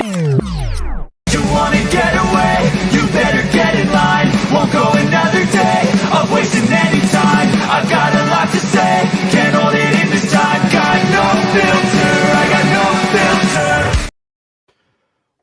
You wanna get away? You better get in line. Won't go another day of wasting any time. I've got a lot to say, can't hold it in this time. Got no filter, I got no filter.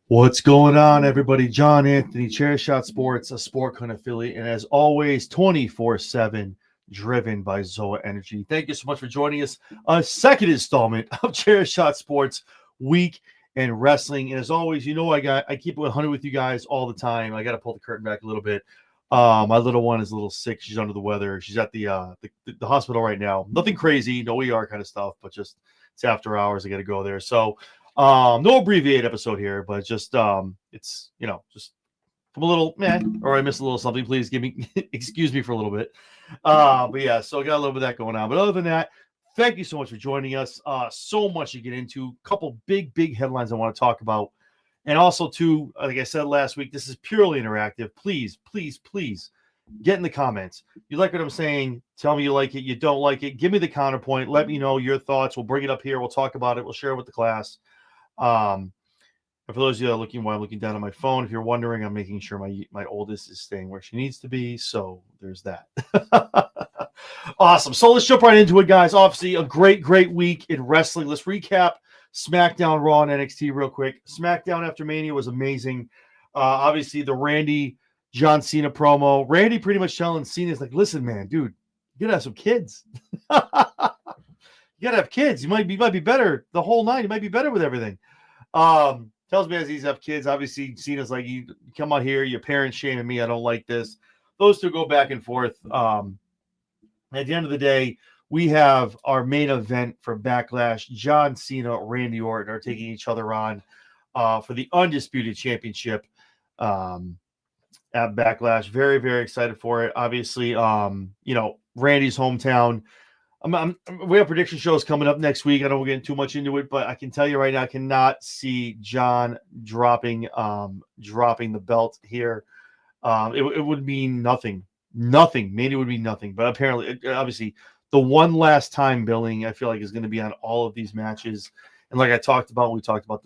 What's going on, everybody? John Anthony, ChairShot Sports, a SportCon affiliate, and as always, 24/7 driven by Zoa Energy. Thank you so much for joining us on a second installment of ChairShot Sports Week in Wrestling. And as always, you know I keep it 100 with you guys all the time. I got to pull the curtain back a little bit. My little one is a little sick. She's under the weather. She's at the hospital right now. Nothing crazy, no ER kind of stuff, but just it's after hours. I got to go there. So no abbreviated episode here, but just it's just I'm a little or I missed a little something. Please excuse me for a little bit. But yeah, so I got a little bit of that going on. But other than that, thank you so much for joining us. So much to get into. Couple big headlines I want to talk about. And also, too, like I said last week, this is purely interactive. Please get in the comments. You like what I'm saying? Tell me you like it. You don't like it. Give me the counterpoint. Let me know your thoughts. We'll bring it up here. We'll talk about it. We'll share it with the class. And for those of you that are looking while I'm looking down on my phone, if you're wondering, I'm making sure my oldest is staying where she needs to be. So there's that. Awesome. So let's jump right into it, guys. Obviously, a great week in wrestling. Let's recap SmackDown, Raw, and NXT real quick. SmackDown after Mania was amazing. Obviously, the Randy John Cena promo. Randy pretty much telling Cena's like, listen, man, dude, you gotta have some kids. You gotta have kids. You might be better the whole night. You might be better with everything. Tells me as he's have kids. Obviously, Cena's like, you come out here, your parents shaming me. I don't like this. Those two go back and forth. At the end of the day, we have our main event for Backlash. John Cena, Randy Orton are taking each other on for the Undisputed Championship at Backlash. Very excited for it. Obviously, Randy's hometown. We have prediction shows coming up next week. I don't want to get too much into it, but I can tell you right now, I cannot see John dropping the belt here. It would mean nothing. Maybe it would mean nothing, but apparently, obviously, the one last time billing, I feel like, is going to be on all of these matches. And like we talked about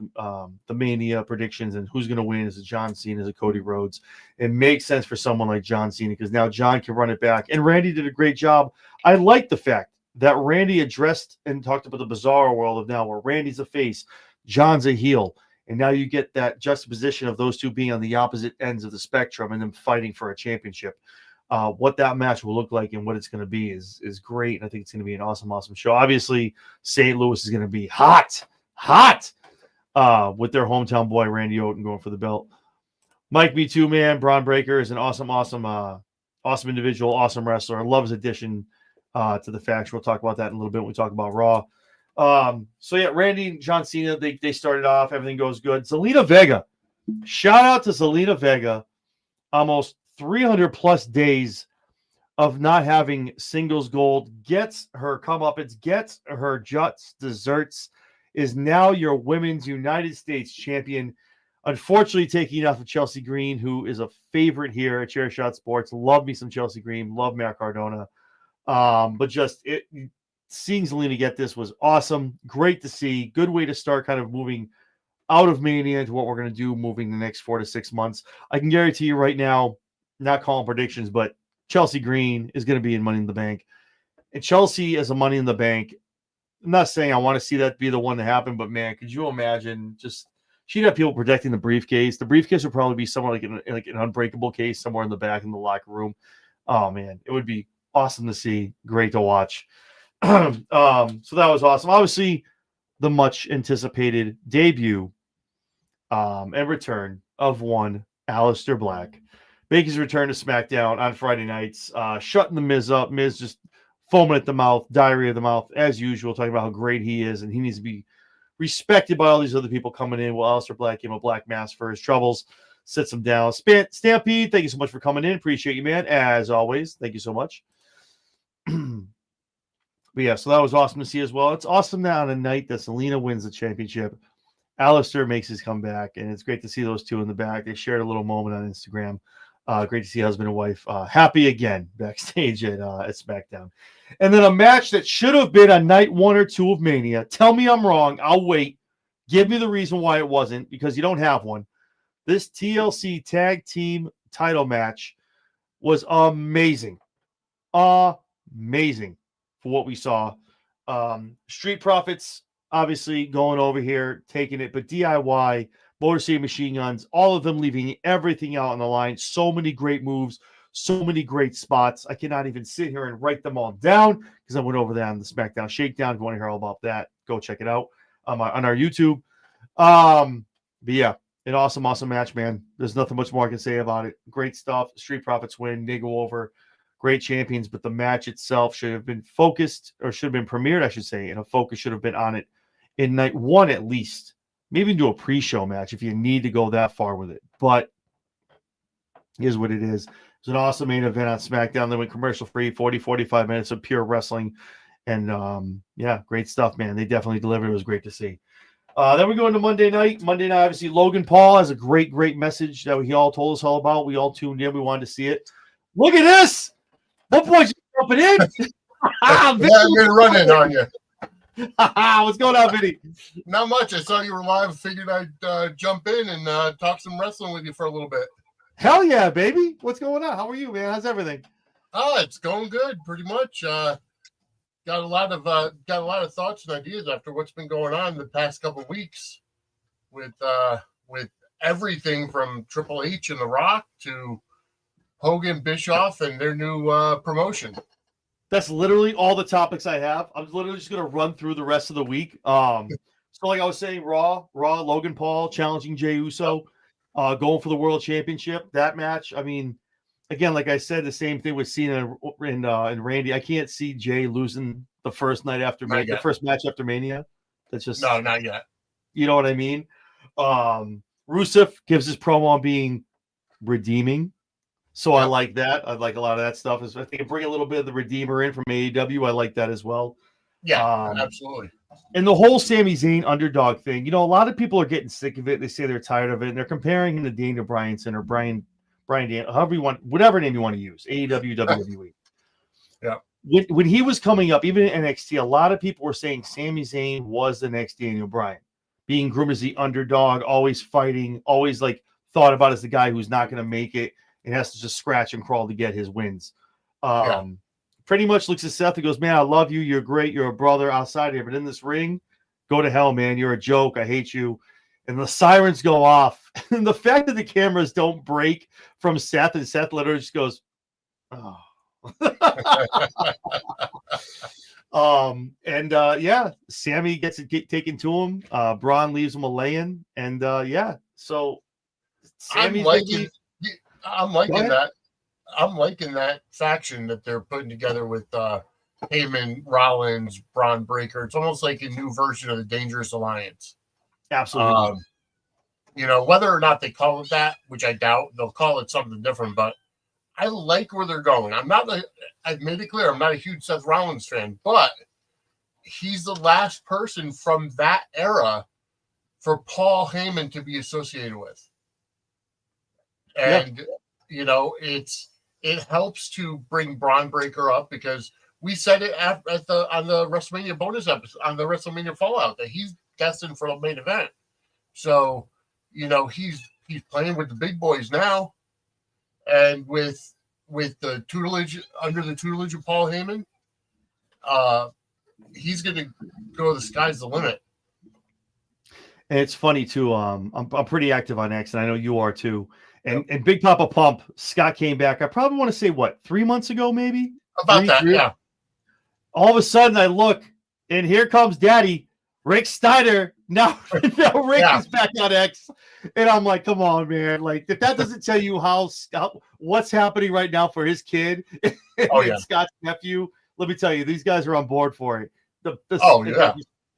the Mania predictions and who's going to win. Is it John Cena? Is it Cody Rhodes? It makes sense for someone like John Cena because now John can run it back. And Randy did a great job. I like the fact that Randy addressed and talked about the bizarre world of now where Randy's a face, John's a heel. And now you get that juxtaposition of those two being on the opposite ends of the spectrum and them fighting for a championship. What that match will look like and what it's going to be is great. And I think it's going to be an awesome show. Obviously, St. Louis is going to be hot with their hometown boy, Randy Orton, going for the belt. Mike B2, man, Braun Breaker is an awesome individual, awesome wrestler. I love his addition to the faction. We'll talk about that in a little bit when we talk about Raw. So yeah, Randy and John Cena, they started off. Everything goes good. Zelina Vega. Shout out to Zelina Vega. Almost 300 plus days of not having singles gold, gets her comeuppance, gets her Juts desserts, is now your Women's United States champion. Unfortunately, taking it off of Chelsea Green, who is a favorite here at ChairShot Sports. Love me some Chelsea Green. Love Matt Cardona. But just seeing Zelina get this was awesome. Great to see. Good way to start kind of moving out of Mania into what we're going to do moving the next 4 to 6 months. I can guarantee you right now, not calling predictions, but Chelsea Green is going to be in Money in the Bank. And Chelsea as a Money in the Bank, I'm not saying I want to see that be the one to happen, but man, could you imagine just she'd have people protecting the briefcase. The briefcase would probably be somewhere like an unbreakable case somewhere in the back in the locker room. Oh man, it would be awesome to see. Great to watch. So that was awesome. Obviously, the much anticipated debut and return of one Aleister Black. Baker's return to SmackDown on Friday nights, shutting the Miz up. Miz just foaming at the mouth, diarrhea of the mouth, as usual, talking about how great he is, and he needs to be respected by all these other people coming in. Well, Aleister Black gave him a black mask for his troubles, sits him down. Stampede, thank you so much for coming in. Appreciate you, man. As always, thank you so much. But yeah, so that was awesome to see as well. It's awesome that on a night that Zelina wins the championship, Aleister makes his comeback, and it's great to see those two in the back. They shared a little moment on Instagram. Great to see husband and wife happy again backstage at SmackDown. And then a match that should have been on night 1 or 2 of Mania. Tell me I'm wrong. I'll wait. Give me the reason why it wasn't, because you don't have one. This TLC tag team title match was amazing. Amazing for what we saw. Street Profits, obviously, going over here, taking it, but DIY, Motor City Machine Guns, all of them leaving everything out on the line. So many great moves, so many great spots. I cannot even sit here and write them all down because I went over that on the SmackDown Shakedown. If you want to hear all about that, go check it out on our YouTube. But yeah, an awesome match, man. There's nothing much more I can say about it. Great stuff. Street Profits win. They go over. Great champions, but the match itself should have been focused, or should have been premiered, I should say, and a focus should have been on it in night one at least. Maybe do a pre-show match if you need to go that far with it. But here's what it is. It's an awesome main event on SmackDown. They went commercial-free, 45 minutes of pure wrestling. And, yeah, great stuff, man. They definitely delivered. It was great to see. Then we go into Monday night. Monday night, obviously, Logan Paul has a great message that he all told us all about. We all tuned in. We wanted to see it. Look at this. That boy's jumping in. I've been running on you. What's going on, Vinny? Not much. I saw you were live. Figured I'd jump in and talk some wrestling with you for a little bit. Hell yeah, baby. What's going on? How are you, man? How's everything? Oh, it's going good, pretty much. Got a lot of thoughts and ideas after what's been going on the past couple of weeks with everything from Triple H and The Rock to Hogan, Bischoff, and their new promotion. That's literally all the topics I have. I'm literally just going to run through the rest of the week. So like I was saying, Raw, Logan Paul challenging Jey Uso, going for the world championship. That match, I mean, again, like I said, the same thing with Cena and Randy. I can't see Jey losing the first night after the first match after Mania. That's just no, not yet. You know what I mean? Rusev gives his promo on being redeeming. So I like that. I like a lot of that stuff. I think bring a little bit of the Redeemer in from AEW. I like that as well. Yeah, absolutely. And the whole Sami Zayn underdog thing. You know, a lot of people are getting sick of it. They say they're tired of it, and they're comparing him to Daniel Bryanson or Brian Daniel, however you want, whatever name you want to use. AEW, WWE. Yeah. When he was coming up, even in NXT, a lot of people were saying Sami Zayn was the next Daniel Bryan, being groomed as the underdog, always fighting, always like thought about as the guy who's not going to make it. And has to just scratch and crawl to get his wins. Pretty much looks at Seth and goes, man, I love you. You're great. You're a brother outside here. But in this ring, go to hell, man. You're a joke. I hate you. And the sirens go off. And the fact that the cameras don't break from Seth, and Seth literally just goes, oh. Sammy gets it taken to him. Braun leaves him a laying. And, so Sammy's I'm liking that. I'm liking that faction that they're putting together with Heyman, Rollins, Braun Breaker. It's almost like a new version of the Dangerous Alliance. Absolutely. Whether or not they call it that, which I doubt, they'll call it something different. But I like where they're going. I've made it clear I'm not a huge Seth Rollins fan, but he's the last person from that era for Paul Heyman to be associated with. And it helps to bring Braun Breaker up because we said it on the WrestleMania bonus episode, on the WrestleMania Fallout, that he's destined for the main event. So, he's playing with the big boys now, and with the tutelage of Paul Heyman, he's going to go. The sky's the limit. And it's funny too. I'm pretty active on X, and I know you are too. And Big Papa Pump, Scott came back. I probably want to say, 3 months ago, maybe? About that, yeah. All of a sudden, I look, and here comes Daddy, Rick Steiner. Now Rick is back on X. And I'm like, come on, man. Like, if that doesn't tell you what's happening right now for his kid and Scott's nephew, let me tell you, these guys are on board for it. The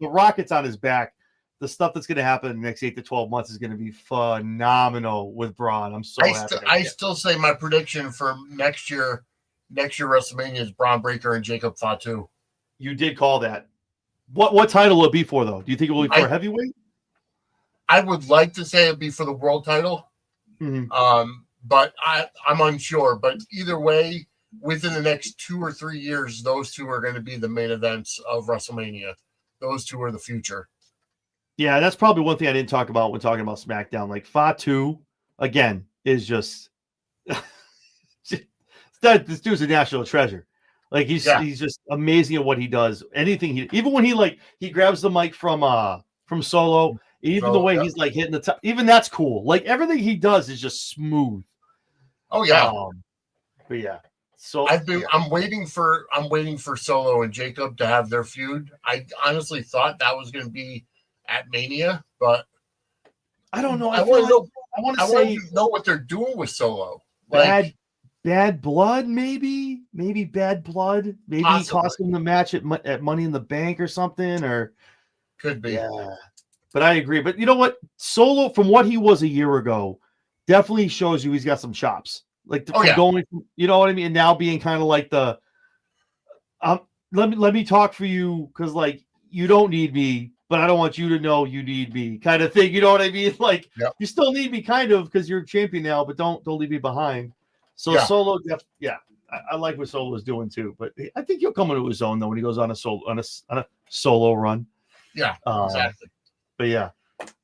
rocket's on his back. The stuff that's going to happen in the next 8 to 12 months is going to be phenomenal with Braun. I'm so happy. I still say my prediction for next year WrestleMania is Braun Breaker and Jacob Fatu. You did call that. What title will it be for, though? Do you think it will be for heavyweight? I would like to say it'd be for the world title, but I'm unsure. But either way, within the next 2 or 3 years, those two are going to be the main events of WrestleMania. Those two are the future. Yeah, that's probably one thing I didn't talk about when talking about SmackDown. Like Fatu, again, is just this dude's a national treasure. Like he's just amazing at what he does. Anything even when he grabs the mic from Solo, even the way he's like hitting the top, even that's cool. Like everything he does is just smooth. Oh yeah. But yeah. So I'm waiting for Solo and Jacob to have their feud. I honestly thought that was going to be at Mania, but I don't know. I want to know what they're doing with Solo. Like bad blood, maybe bad blood. Maybe he cost him the match at Money in the Bank or something, or could be. Yeah, but I agree. But you know what? Solo, from what he was a year ago, definitely shows you he's got some chops. Like going, you know what I mean? And now being kind of like the, let me talk for you because like you don't need me, but I don't want you to know you need me, kind of thing. You know what I mean? Like you still need me, kind of, because you're a champion now, but don't leave me behind. So Solo, I like what Solo is doing too. But I think he'll come into his own though when he goes on a solo run. Yeah, exactly. But yeah.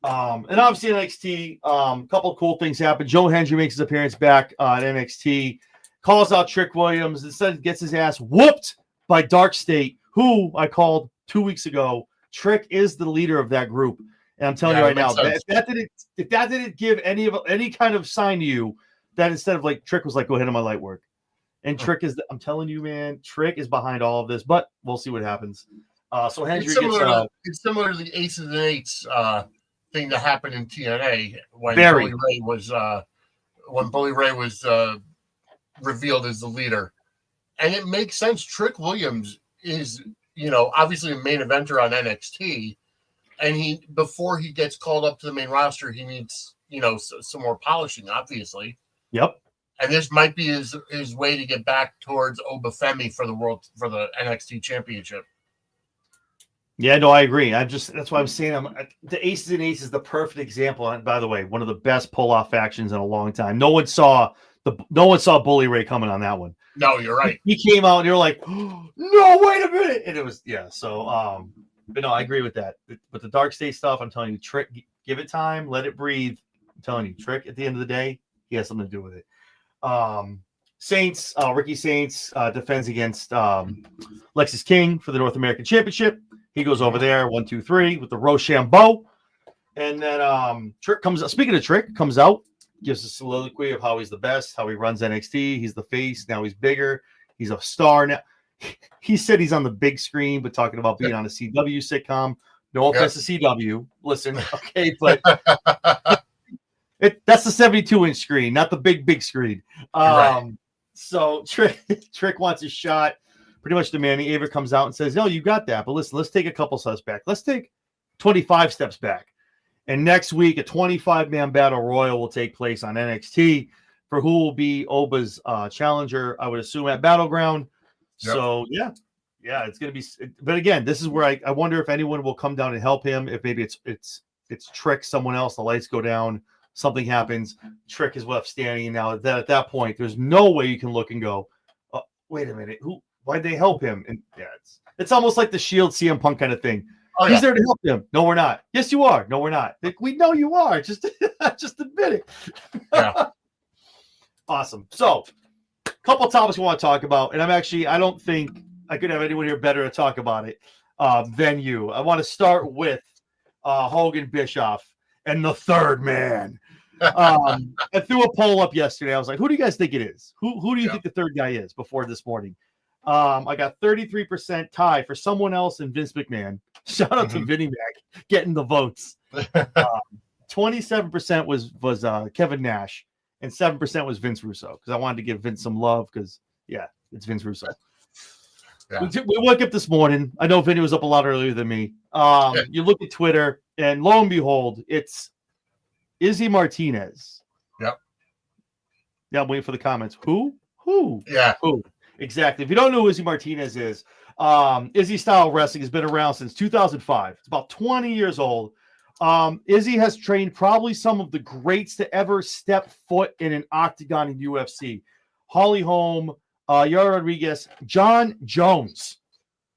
And obviously NXT, a couple of cool things happen. Joe Hendry makes his appearance back on NXT, calls out Trick Williams, instead gets his ass whooped by Dark State, who I called 2 weeks ago. Trick is the leader of that group, and I'm telling you right now, if that didn't give any kind of sign to you, that instead of like Trick was like, go ahead on my light work, and Trick is, I'm telling you, man, Trick is behind all of this, but we'll see what happens. So Hendry it's similar to the Aces and Eights thing that happened in TNA when Bully Ray was revealed as the leader, and it makes sense. Trick Williams is, obviously a main eventer on NXT, and before he gets called up to the main roster, he needs some more polishing, obviously. Yep. And this might be his way to get back towards Obafemi for the NXT Championship. Yeah, no, I agree. That's why I'm saying the Aces and Eights is the perfect example. And by the way, one of the best pull-off factions in a long time. No one saw Bully Ray coming on that one. No, you're right. He came out and you're like, oh, no, wait a minute. And it was, so but no, I agree with that. But the Dark State stuff, I'm telling you, Trick, give it time, let it breathe. I'm telling you, Trick, at the end of the day, he has something to do with it. Ricky Saints defends against Lexis King for the North American Championship. He goes over there, 1, 2, 3 with the Rochambeau. And then Trick comes out. Speaking of Trick, comes out, gives a soliloquy of how he's the best, how he runs NXT. He's the face. Now he's bigger. He's a star now. He said he's on the big screen, but talking about being on a CW sitcom. No offense to CW. Listen, okay, but that's the 72-inch screen, not the big screen. So Trick wants a shot. Pretty much demanding. Ava comes out and says, "No, you got that. But listen, let's take a couple steps back. Let's take 25 steps back. And next week, a 25-man battle royal will take place on NXT for who will be Oba's challenger, I would assume, at Battleground." Yep. So, yeah, it's going to be. But again, this is where I wonder if anyone will come down and help him. If maybe it's Trick, someone else, the lights go down, something happens, Trick is left standing. And now at that point, there's no way you can look and go, oh, wait a minute, why'd they help him? And it's almost like the Shield CM Punk kind of thing. He's there to help him. No, we're not. Yes, you are. No, we're not. We know you are. Just admit it. Yeah. Awesome. So, a couple of topics we want to talk about, and I don't think I could have anyone here better to talk about it than you. I want to start with Hogan Bischoff and the third man. I threw a poll up yesterday. I was like, who do you guys think it is? Who do you think the third guy is before this morning? I got 33% tie for someone else and Vince McMahon. Shout out to Vinnie Mac getting the votes. 27% was Kevin Nash, and 7% was Vince Russo, because I wanted to give Vince some love because, it's Vince Russo. Yeah. We woke up this morning. I know Vinny was up a lot earlier than me. You look at Twitter, and lo and behold, it's Izzy Martinez. Yep. Yeah, I'm waiting for the comments. Who? Yeah. Who? Exactly. If you don't know who Izzy Martinez is, Izzy Style Wrestling has been around since 2005. It's about 20 years old. Izzy has trained probably some of the greats to ever step foot in an octagon in UFC. Holly Holm, Yara Rodriguez, John Jones.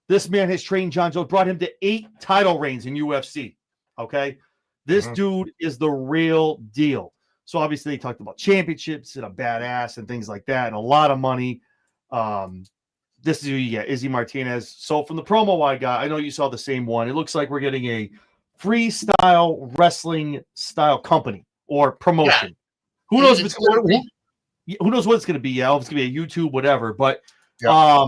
This man has trained John Jones, brought him to 8 title reigns in UFC. Okay. This Mhm. dude is the real deal. So obviously they talked about championships and a badass and things like that and a lot of money. This is who you get, Izzy Martinez. So from the promo I got, I know you saw the same one. It looks like we're getting a freestyle wrestling style company or promotion. Who knows if It's it's gonna be. who knows what it's going to be? Yeah, if it's going to be a YouTube, whatever. But Yeah.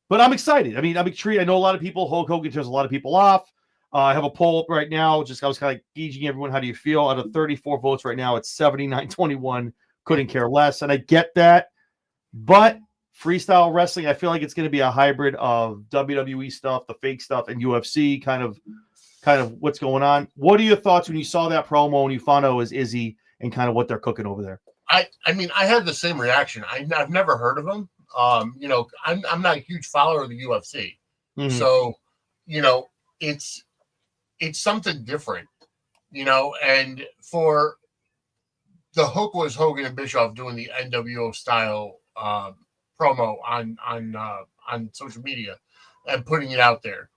but I'm excited. I mean, I'm intrigued. I know a lot of people. Hulk Hogan turns a lot of people off. I have a poll up right now. Just I was kind of gauging everyone. How do you feel? Out of 34 votes right now, it's 79-21. Couldn't care less, and I get that. But freestyle wrestling, I feel like it's going to be a hybrid of WWE stuff, the fake stuff, and UFC kind of what's going on. What are your thoughts when you saw that promo and you found out it was Izzy and kind of what they're cooking over there? I mean, I had the same reaction. I've never heard of him. I'm not a huge follower of the UFC, so it's something different, And for the hook was Hogan and Bischoff doing the NWO style promo on social media and putting it out there.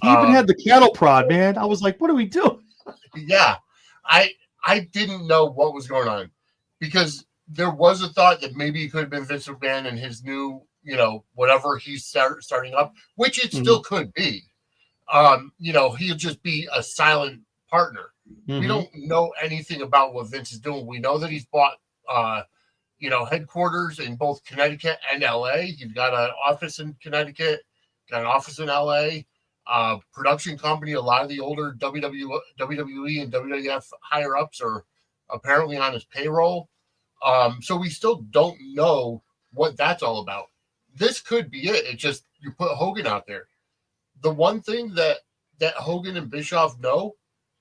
He even had the cattle prod, man. I was like, what are we doing? Yeah, I didn't know what was going on because there was a thought that maybe it could have been Vince McMahon and his new, whatever he's starting up, which it still could be. He'll just be a silent partner. We don't know anything about what Vince is doing. We know that he's bought, headquarters in both Connecticut and LA. He's got an office in Connecticut, got an office in LA. Production company. A lot of the older WWE and WWF higher ups are apparently on his payroll. So we still don't know what that's all about. This could be it. It's just you put Hogan out there. The one thing that Hogan and Bischoff know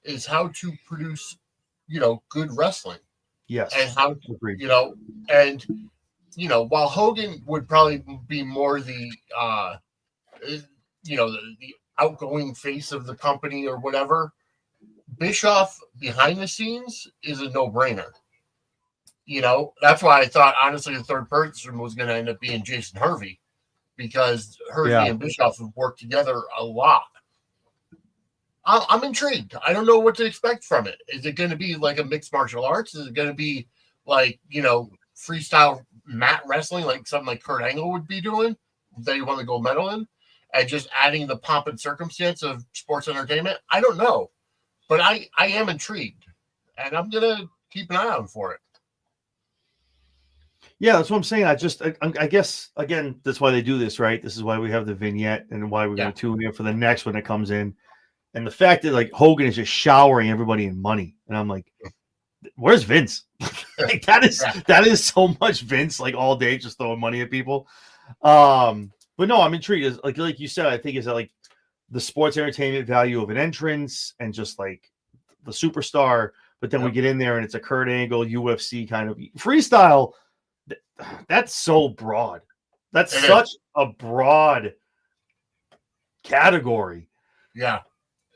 is how to produce, good wrestling. Yes. And how, agreed. While Hogan would probably be more the outgoing face of the company or whatever, Bischoff behind the scenes is a no-brainer. That's why I thought, honestly, the third person was going to end up being Jason Hervey because Hervey and Bischoff have worked together a lot. I'm intrigued. I don't know what to expect from it. Is it going to be like a mixed martial arts? Is it going to be like, freestyle mat wrestling, like something like Kurt Angle would be doing that you want to go medal in? And just adding the pomp and circumstance of sports entertainment? I don't know. But I am intrigued. And I'm going to keep an eye out for it. Yeah, that's what I'm saying. I guess, again, that's why they do this, right? This is why we have the vignette and why we're going to tune in for the next one that comes in. And the fact that, like, Hogan is just showering everybody in money. And I'm like, where's Vince? Like, that is so much Vince, like, all day just throwing money at people. But no, I'm intrigued. Like you said, I think is that like the sports entertainment value of an entrance and just like the superstar. But then we get in there and it's a Kurt Angle UFC kind of freestyle. That's so broad. That's such a broad category. Yeah.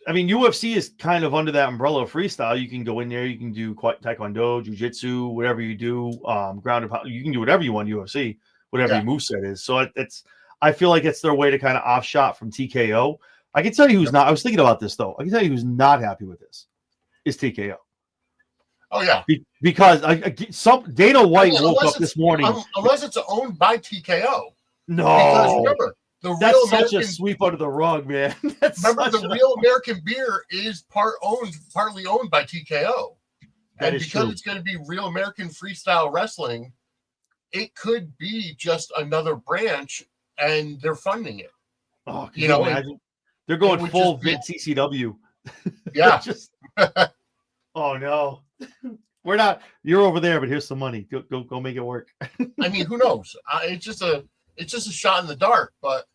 I mean, UFC is kind of under that umbrella of freestyle. You can go in there, you can do taekwondo, jiu-jitsu, whatever you do, grounded pound. You can do whatever you want UFC, whatever your moveset is. So I feel like it's their way to kind of offshot from TKO. I can tell you who's not. I was thinking about this though. I can tell you who's not happy with this is TKO. Oh yeah, because some Dana White woke up this morning. Unless it's owned by TKO. No, because remember that's such a sweep under the rug, man. Real American beer is partly owned by TKO, and because it's going to be Real American Freestyle Wrestling, it could be just another branch, and they're funding it. Oh, can you imagine? They're going full Vince CCW. Yeah. Oh no, we're not. You're over there, but here's some money. Go make it work. I mean, who knows? It's just a shot in the dark, but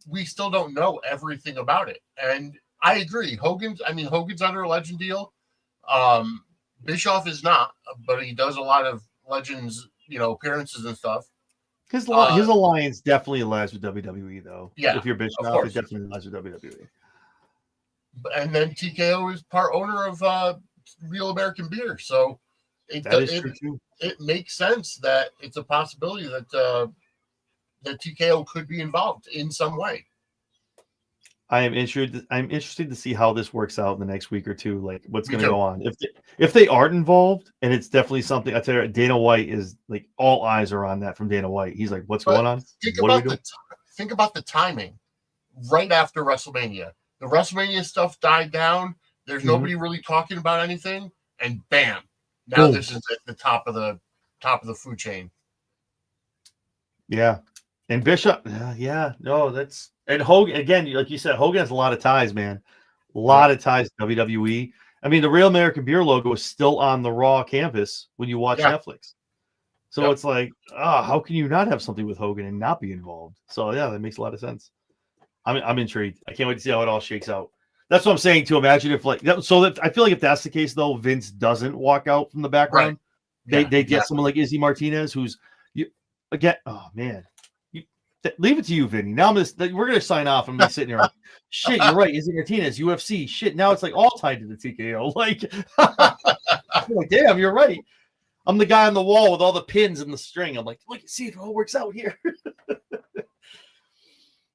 we still don't know everything about it. And I agree. Hogan's under a Legend deal. Bischoff is not, but he does a lot of Legends, appearances and stuff. His alliance definitely aligns with WWE, though. Yeah, if you're Bischoff, it definitely aligns with WWE. And then TKO is part owner of Real American Beer, so it makes sense that it's a possibility that that TKO could be involved in some way. I am interested. I'm interested to see how this works out in the next week or two. Like what's Me going to too. go on. If they aren't involved, and it's definitely something. I tell you, Dana White is like all eyes are on that from Dana White. He's like, "What's But going on? think What are we about doing?" think about the timing. Right after WrestleMania, the WrestleMania stuff died down. There's Mhm. nobody really talking about anything, and bam, now Boom. this is at the top of the food chain. Yeah, and Bishop. Yeah, no, that's and Hogan again. Like you said, Hogan has a lot of ties, man. A lot of ties to WWE. I mean, the Real American Beer logo is still on the Raw campus when you watch Yeah. Netflix. So Yep. it's like, how can you not have something with Hogan and not be involved? So yeah, that makes a lot of sense. I'm intrigued. I can't wait to see how it all shakes out. That's what I'm saying too. Imagine if like that. So that I feel like if that's the case though, Vince doesn't walk out from the background. They Yeah, get someone like Izzy Martinez, who's you again. Oh man, leave it to you, Vinny. Now we're gonna sign off. I'm gonna be sitting here like, shit. You're right, Izzy Martinez, UFC. Shit. Now it's like all tied to the TKO. Like, I'm like, damn, you're right. I'm the guy on the wall with all the pins and the string. I'm like, look, see if it all works out here.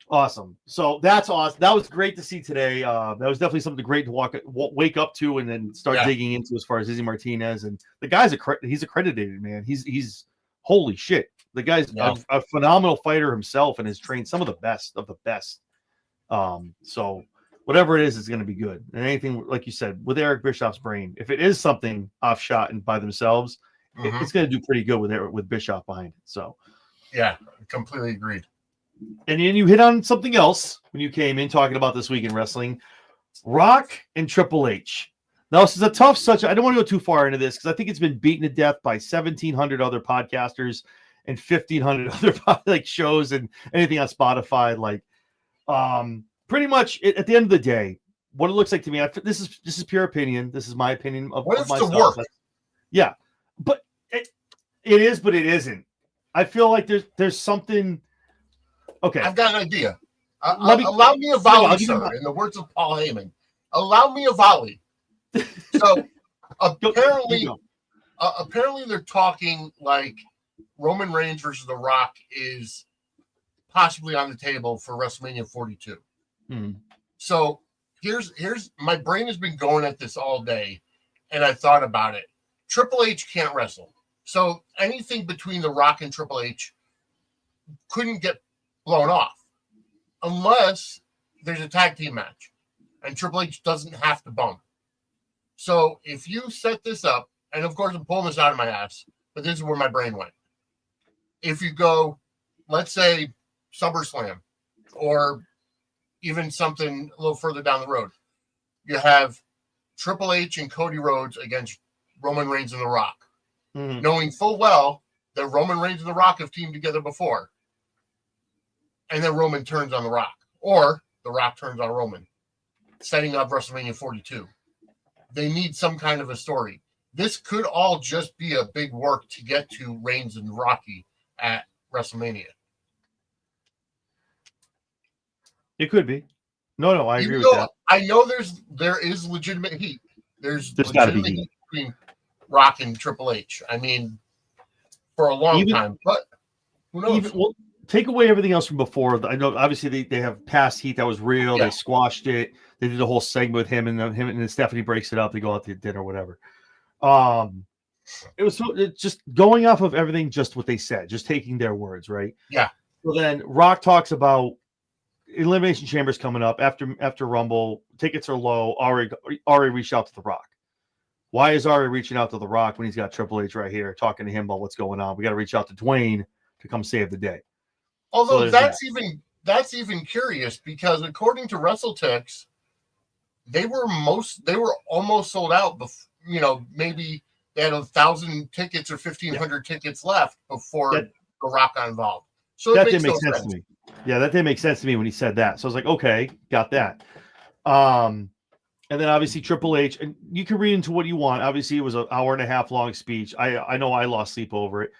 Awesome. So that's awesome. That was great to see today. That was definitely something great to wake up to, and then start digging into as far as Izzy Martinez. And the guy's he's accredited, man. He's holy shit. The guy's a phenomenal fighter himself, and has trained some of the best of the best. So whatever it is, it's going to be good. And anything like you said with Eric Bischoff's brain, if it is something off shot and by themselves, it's going to do pretty good with Bischoff behind it. So yeah, completely agreed. And then you hit on something else when you came in talking about this week in wrestling, Rock and Triple H. Now, this is a tough subject. I don't want to go too far into this because I think it's been beaten to death by 1,700 other podcasters and 1,500 other like shows and anything on Spotify. Like, pretty much at the end of the day, what it looks like to me, this is pure opinion. This is my opinion of myself. Yeah, but it is, but it isn't. I feel like there's something. Okay, I've got an idea. Allow me a volley, sir. In the words of Paul Heyman, allow me a volley. So apparently they're talking like Roman Reigns versus The Rock is possibly on the table for WrestleMania 42. So here's my brain has been going at this all day, and I thought about it. Triple H can't wrestle, so anything between The Rock and Triple H couldn't get blown off unless there's a tag team match and Triple H doesn't have to bump. So if you set this up, and of course I'm pulling this out of my ass, but this is where my brain went. If you go, let's say SummerSlam or even something a little further down the road, you have Triple H and Cody Rhodes against Roman Reigns and The Rock, knowing full well that Roman Reigns and The Rock have teamed together before. And then Roman turns on The Rock, or The Rock turns on Roman, setting up WrestleMania 42. They need some kind of a story. This could all just be a big work to get to Reigns and Rocky at WrestleMania. It could be. No, I agree with that. I know there is legitimate heat. There's got to be heat between Rock and Triple H. I mean, for a long time, but who knows? Take away everything else from before. I know obviously they have past heat that was real. Yeah. They squashed it. They did a whole segment with him and then Stephanie breaks it up. They go out to dinner or whatever. It was just going off of everything, just what they said, just taking their words, right? Yeah. So then Rock talks about Elimination Chambers coming up after Rumble. Tickets are low. Ari reached out to The Rock. Why is Ari reaching out to The Rock when he's got Triple H right here talking to him about what's going on? We got to reach out to Dwayne to come save the day. Although that's even curious because according to WrestleTix, they were almost sold out. Maybe they had 1,000 tickets or 1,500 tickets left before The Rock got involved. So that didn't make sense to me. Yeah, that didn't make sense to me when he said that. So I was like, okay, got that. And then obviously Triple H, and you can read into what you want. Obviously, it was an hour and a half long speech. I know I lost sleep over it.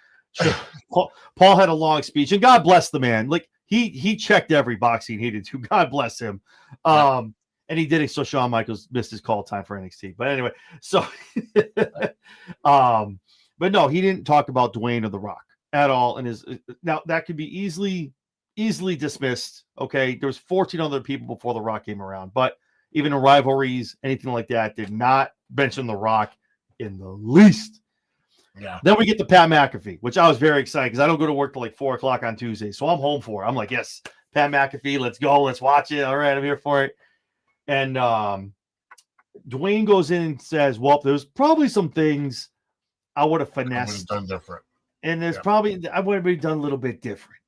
Paul had a long speech, and God bless the man. Like he checked every box he needed to. God bless him. And he did it so Shawn Michaels missed his call time for NXT. But anyway, so but no, he didn't talk about Dwayne or The Rock at all. And now that could be easily easily dismissed. Okay, there was 14 other people before The Rock came around, but even in rivalries, anything like that, did not mention The Rock in the least. Yeah. Then we get to Pat McAfee, which I was very excited because I don't go to work till like 4 o'clock on Tuesday, so I'm home for it. I'm like, yes, Pat McAfee, let's go, let's watch it. All right, I'm here for it. And Dwayne goes in and says, well, there's probably some things I would have finessed. Done different. And there's probably, I would have done a little bit different.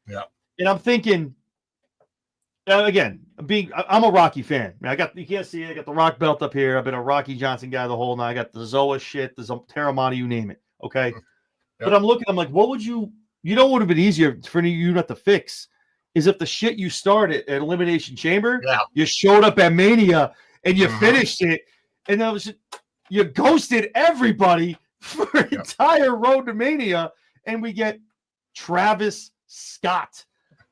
Yeah. And I'm thinking, again, I'm a Rocky fan. You can't see it. I got the Rock belt up here. I've been a Rocky Johnson guy the whole night. I got the Zoa shit, the Terramana, you name it. Okay. Yep. But I'm like, what would you know what would have been easier for you not to fix is if the shit you started at Elimination Chamber, you showed up at Mania and you finished it. And that was you ghosted everybody for an entire road to Mania. And we get Travis Scott.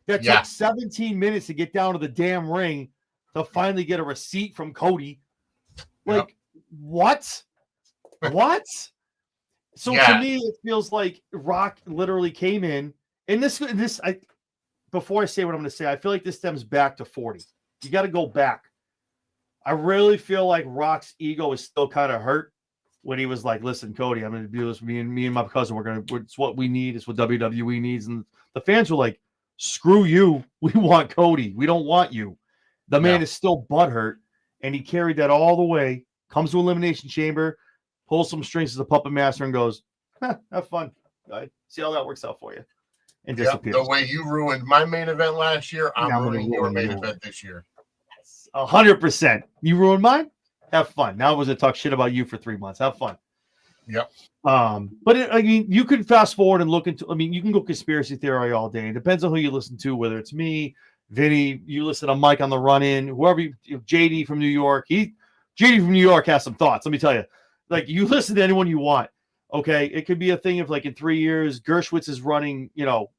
That took 17 minutes to get down to the damn ring to finally get a receipt from Cody. Like, what? What? So to me, it feels like Rock literally came in. And before I say what I'm going to say, I feel like this stems back to 40. You got to go back. I really feel like Rock's ego is still kind of hurt when he was like, listen, Cody, I'm going to do this. Me and my cousin, it's what we need. It's what WWE needs. And the fans were like, screw you. We want Cody. We don't want you. The man is still butthurt, and he carried that all the way, comes to Elimination Chamber, pulls some strings as a puppet master, and goes, have fun. Right? See how that works out for you. And disappears. The way you ruined my main event last year, I'm ruining your main event this year. 100%. You ruined mine? Have fun. Now I was to talk shit about you for 3 months. Have fun. Yep. But you can fast forward and look into. You can go conspiracy theory all day. It depends on who you listen to. Whether it's me, Vinny, you listen to Mike on the run-in, whoever. JD from New York. JD from New York has some thoughts. Let me tell you. Like you listen to anyone you want. Okay, it could be a thing of like in 3 years, Gershwitz is running.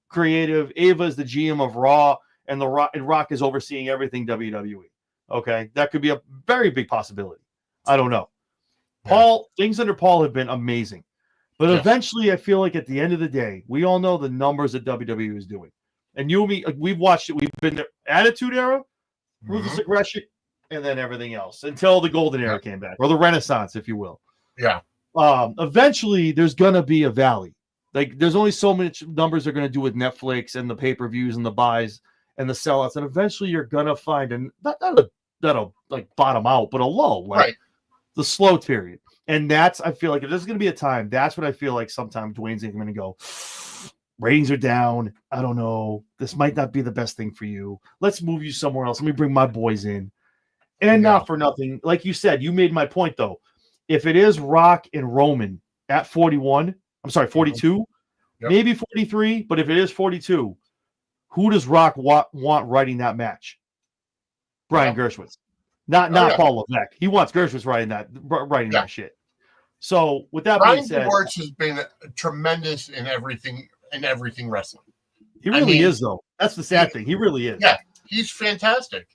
Creative. Ava is the GM of Raw, and Rock is overseeing everything WWE. Okay, that could be a very big possibility. I don't know. Paul, things under Paul have been amazing. But eventually, I feel like at the end of the day, we all know the numbers that WWE is doing. And you and me, we've watched it. We've been there. Attitude Era, Ruthless Aggression, and then everything else until the Golden Era came back, or the Renaissance, if you will. Yeah. Eventually, there's going to be a valley. Like, there's only so much numbers they're going to do with Netflix and the pay-per-views and the buys and the sellouts. And eventually, you're going to find, that'll like bottom out, but a low. Like, the slow period. And I feel like if there's going to be a time, that's what I feel like sometimes Dwayne's going to go, ratings are down. I don't know. This might not be the best thing for you. Let's move you somewhere else. Let me bring my boys in. And not for nothing. Like you said, you made my point, though. If it is Rock and Roman at 42, maybe 43, but if it is 42, who does Rock want writing that match? Brian Gershwitz. Not Paul Levesque. He wants Gershwitz writing that shit. So with that being said, Brian has been tremendous in everything wrestling. He really is, though. That's the sad thing. He really is. Yeah, he's fantastic.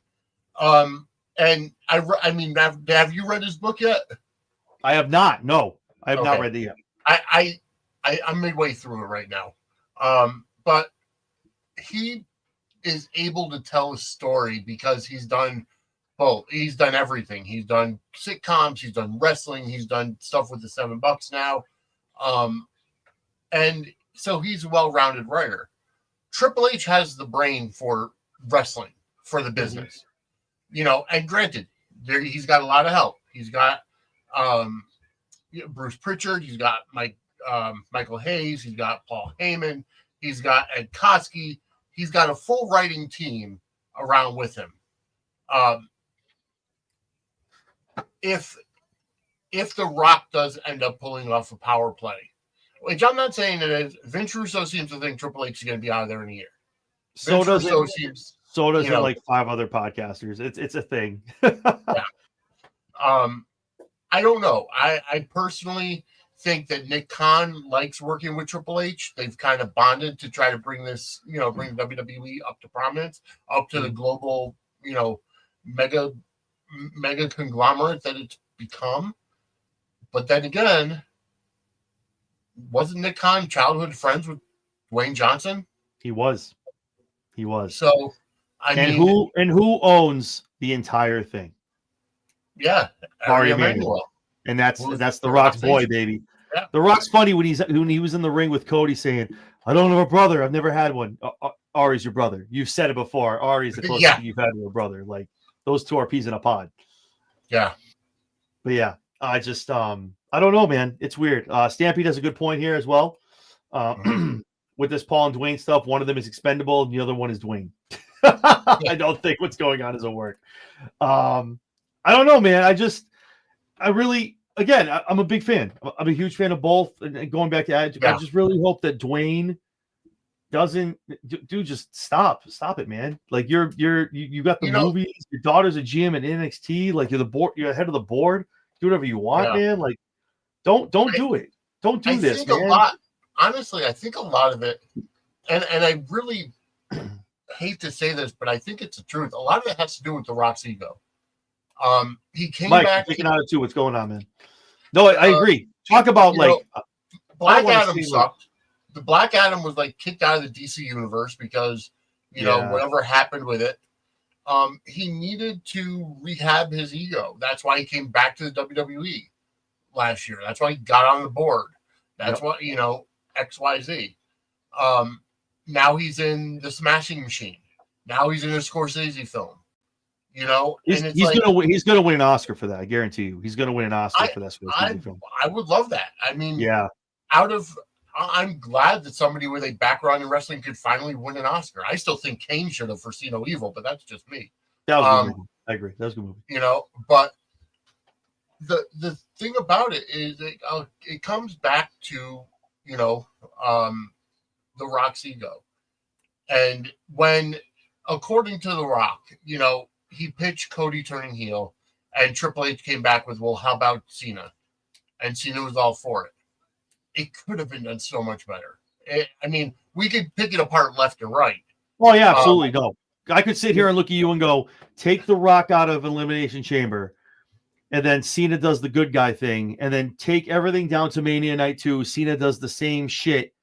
And have you read his book yet? I have not. No, I have not read it yet. I'm midway through it right now. But he is able to tell a story because he's done. Well, he's done everything. He's done sitcoms. He's done wrestling. He's done stuff with the $7 now. And so he's a well-rounded writer. Triple H has the brain for wrestling, for the business. And granted, he's got a lot of help. He's got Bruce Pritchard. He's got Michael Hayes. He's got Paul Heyman. He's got Ed Koskey. He's got a full writing team around with him. If The Rock does end up pulling off a power play, which I'm not saying that is, Vince Russo seems to think Triple H is going to be out of there in a year. So does like 5 other podcasters. It's a thing. I don't know. I personally think that Nick Khan likes working with Triple H. They've kind of bonded to try to bring this, bring WWE up to prominence, up to the global, mega conglomerate that it's become. But then again, wasn't Nick Khan childhood friends with Dwayne Johnson? He was. He was. So, who owns the entire thing? Yeah, Ari Emanuel. Emanuel. And that's the Rock's boy, baby. Yeah. The Rock's funny when he was in the ring with Cody saying, "I don't have a brother. I've never had one." Ari's your brother. You've said it before. Ari's the closest thing you've had to a brother. Like those two are peas in a pod. Yeah. But yeah, I just I don't know, man. It's weird. Stampede has a good point here as well. With this Paul and Dwayne stuff, one of them is expendable and the other one is Dwayne. I don't think what's going on doesn't work. I don't know, man. I'm a big fan. I'm a huge fan of both. And going back to I just really hope that Dwayne doesn't just stop it, man. Like you got the movies, your daughter's a GM at NXT, like you're head of the board, do whatever you want, man. Like don't do it. Don't do this, man. Honestly, I think a lot of it, and I really hate to say this, but I think it's the truth. A lot of it has to do with the Rock's ego. He came back taking out of two. What's going on, man? No, I agree. Talk about Black Adam sucked. The Black Adam was like kicked out of the DC universe because whatever happened with it. He needed to rehab his ego. That's why he came back to the WWE last year. That's why he got on the board. That's what XYZ. Now he's in the Smashing Machine. Now he's in a Scorsese film. He's gonna win an Oscar for that. I guarantee you, he's gonna win an Oscar for that Scorsese film. I would love that. I mean, I'm glad that somebody with a background in wrestling could finally win an Oscar. I still think Kane should have for See No Evil, but that's just me. That was a good movie. I agree. That was a good movie. But the thing about it is it comes back to the Rock's ego. And when, according to The Rock, he pitched Cody turning heel, and Triple H came back with, well, how about Cena? And Cena was all for it. It could have been done so much better. We could pick it apart left and right. Oh, yeah, absolutely. No. I could sit here and look at you and go, take The Rock out of Elimination Chamber, and then Cena does the good guy thing, and then take everything down to Mania Night 2. Cena does the same shit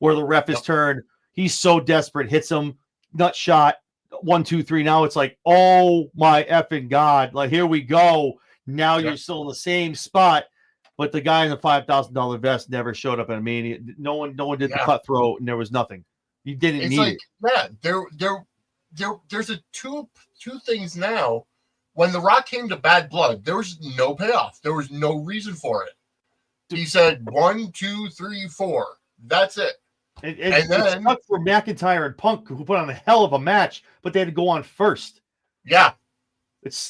where the ref is turned. He's so desperate, hits him, nut shot, 1, 2, 3. Now it's like, oh my effing God. Like, here we go. Now you're still in the same spot, but the guy in the $5,000 vest never showed up at a Mania. No one did the cutthroat, and there was nothing. You didn't need it. Yeah, there's two things now. When The Rock came to Bad Blood, there was no payoff. There was no reason for it. He said 1, 2, 3, 4. That's it. And then stuck for McIntyre and Punk, who put on a hell of a match, but they had to go on first. Yeah,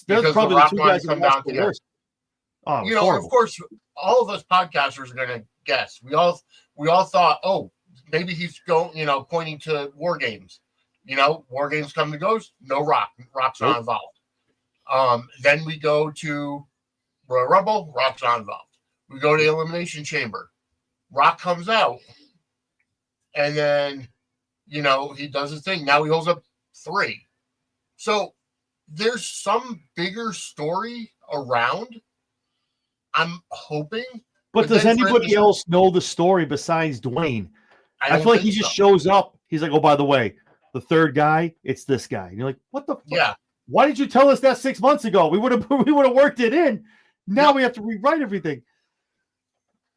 they're probably the two guys who lost the worst. Oh, of course, all of us podcasters are going to guess. We all thought, oh, maybe he's going, pointing to War Games. War Games come to goes, no Rock. Rock's not involved. Then we go to Royal Rumble, Rock's not involved. We go to Elimination Chamber. Rock comes out. And then, he does his thing. Now he holds up 3. So there's some bigger story around. I'm hoping. But does anybody else know the story besides Dwayne? I feel like he just shows up. He's like, oh, by the way, the third guy, it's this guy. And you're like, what the fuck? Yeah. Why did you tell us that 6 months ago? We would have worked it in. Now we have to rewrite everything.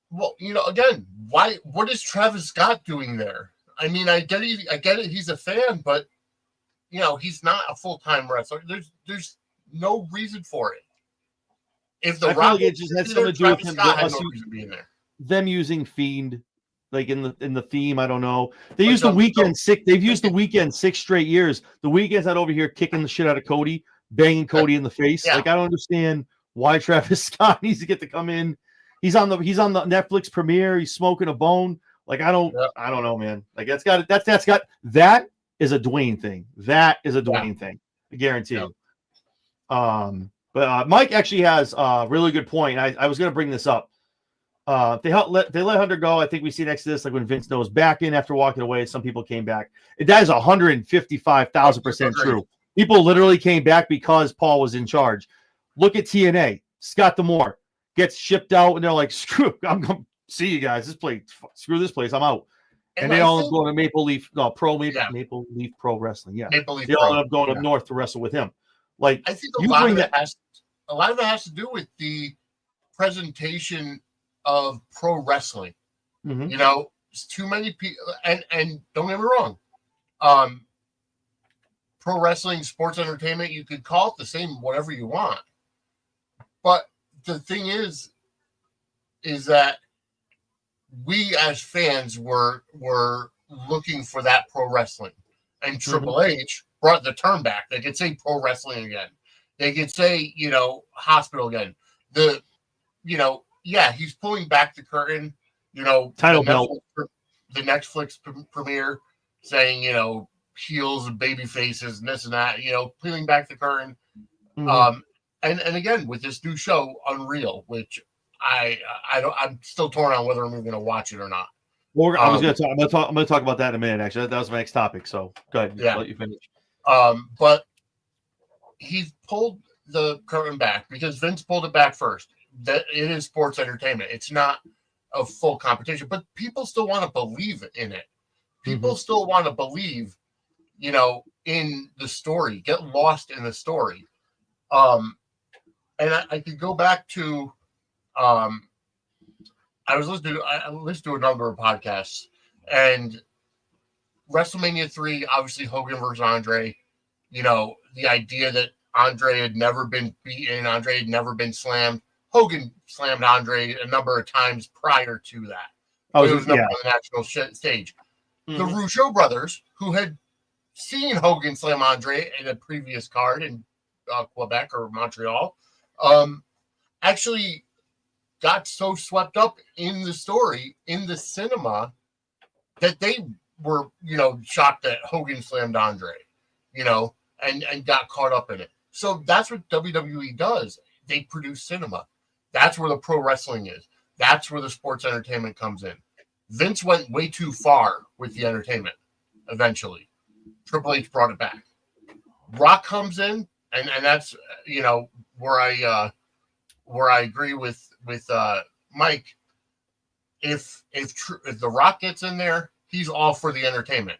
Well, again, what is Travis Scott doing there? I get it. He's a fan, but he's not a full-time wrestler. There's no reason for it. If the Rock, it just had something to do with them using Fiend, like in the theme. I don't know. They used the Weekend 6. They've used the Weekend 6 straight years. The Weekend's not over here kicking the shit out of Cody, banging Cody in the face. Yeah. Like, I don't understand why Travis Scott needs to get to come in. He's on the Netflix premiere. He's smoking a bone. Like, I don't know, man. Like, that is a Dwayne thing. That is a Dwayne thing. I guarantee you. But Mike actually has a really good point. I was going to bring this up. They let Hunter go. I think we see next to this, like when Vince knows back in after walking away, some people came back. That is 155,000% true. People literally came back because Paul was in charge. Look at TNA. Scott D'Amore gets shipped out, and they're like, "Screw! I'm going to see you guys. Screw this place. I'm out." And they I all think- go to Maple Leaf Yeah. Maple Leaf Pro Wrestling. Yeah, Maple Leaf they all Pro. end up going up Yeah. north to wrestle with him. Like I think you bring that. a lot of it has to do with the presentation of pro wrestling. Mhm. You know, it's too many people, and don't get me wrong, pro wrestling, sports entertainment, you could call it the same, whatever you want. But the thing is that we as fans were looking for that pro wrestling, and Triple H brought the term back. They could say pro wrestling again. They could say, you know, hospital again. He's pulling back the curtain. You know, Title belt. The Netflix premiere saying, you know, heels and baby faces and this and that. You know, peeling back the curtain. Mhm. And again with this new show, Unreal, which I'm still torn on whether I'm even going to watch it or not. Well, I'm going to talk about that in a minute. Actually, that was my next topic. So go ahead. Yeah. Let you finish. But he pulled the curtain back because Vince pulled it back first. That it is sports entertainment. It's not a full competition, but people still want to believe in it. People still want to believe, you know, in the story, get lost in the story. And I could go back to, I listened to a number of podcasts, and WrestleMania 3, obviously Hogan versus Andre. You know, the idea that Andre had never been beaten, Andre had never been slammed. Hogan slammed Andre a number of times prior to that. It was never on the national stage. The Rougeau brothers, who had seen Hogan slam Andre in a previous card in Quebec or Montreal, actually got so swept up in the story, in the cinema, that they were, you know, shocked that Hogan slammed Andre, you know, and got caught up in it. So that's what WWE does. They produce cinema. That's where the pro wrestling is. That's where the sports entertainment comes in. Vince went way too far with the entertainment eventually. Triple H brought it back. Rock comes in, and that's, you know, where I agree with Mike. If the Rock gets in there, he's all for the entertainment.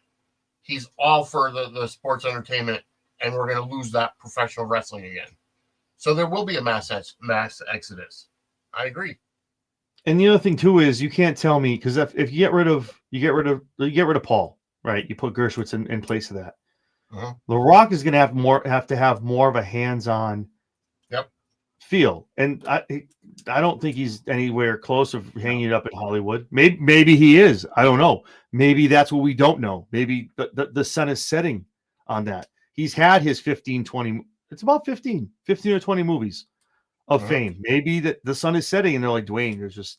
He's all for the sports entertainment, and we're going to lose that professional wrestling again. So there will be a mass exodus. I agree. And the other thing too is you can't tell me, because if you get rid of Paul, right? You put Gershwitz in place of that. The Rock is going to have to have more of a hands-on feel, and I don't think he's anywhere close of hanging it up in Hollywood. Maybe he is. I don't know. Maybe that's what we don't know. Maybe the sun is setting on that. He's had his 15, 20. It's about 15 or 20 movies of fame. Maybe that the sun is setting and they're like, Dwayne, it's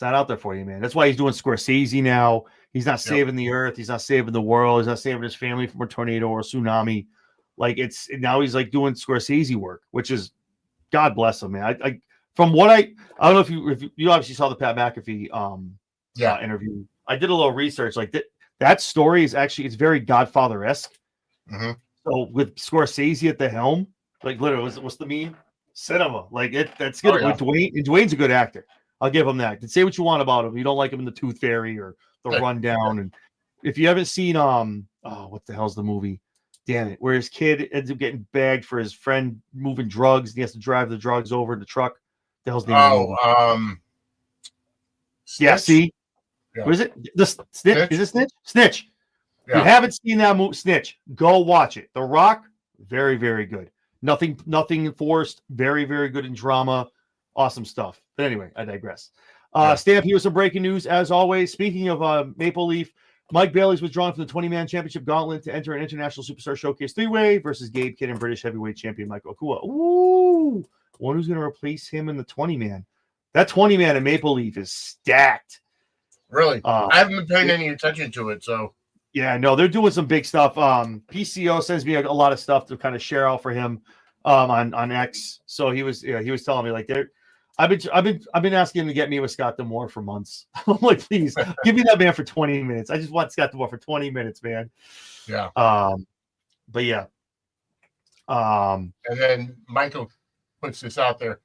not out there for you, man. That's why he's doing Scorsese now. He's not saving the earth. He's not saving the world. He's not saving his family from a tornado or a tsunami. Like now he's like doing Scorsese work, which is, God bless him, man. I don't know if you obviously saw the Pat McAfee interview. I did a little research. Like that story is actually, it's very Godfather-esque. So with Scorsese at the helm, like literally, what's the meme? Cinema. Like that's good. With Dwayne, and Dwayne's a good actor. I'll give him that. Say what you want about him. You don't like him in the Tooth Fairy or the Rundown. And if you haven't seen what the hell's the movie? Damn it, where his kid ends up getting bagged for his friend moving drugs, and he has to drive the drugs over in the truck. The hell's the name of the movie? Yeah, see? Yeah. What is it? The Snitch? Is it Snitch? Snitch. Yeah. If you haven't seen that movie, Snitch, go watch it. The Rock, very, very good. Nothing forced. Very, very good in drama. Awesome stuff. But anyway, I digress. Stamp, here's some breaking news. As always, speaking of Maple Leaf, Mike Bailey's withdrawn from the 20-man championship gauntlet to enter an International Superstar Showcase 3-way versus Gabe Kidd and British heavyweight champion Michael Akua. Ooh, one who's going to replace him in the 20-man. That 20-man in Maple Leaf is stacked. Really? I haven't been paying any attention to it, so. Yeah, no, they're doing some big stuff. PCO sends me a lot of stuff to kind of share out for him on X. So he was telling me like I've been asking him to get me with Scott D'Amore for months. I'm like, please give me that man for 20 minutes. I just want Scott D'Amore for 20 minutes, man. Yeah. But yeah. And then Michael puts this out there.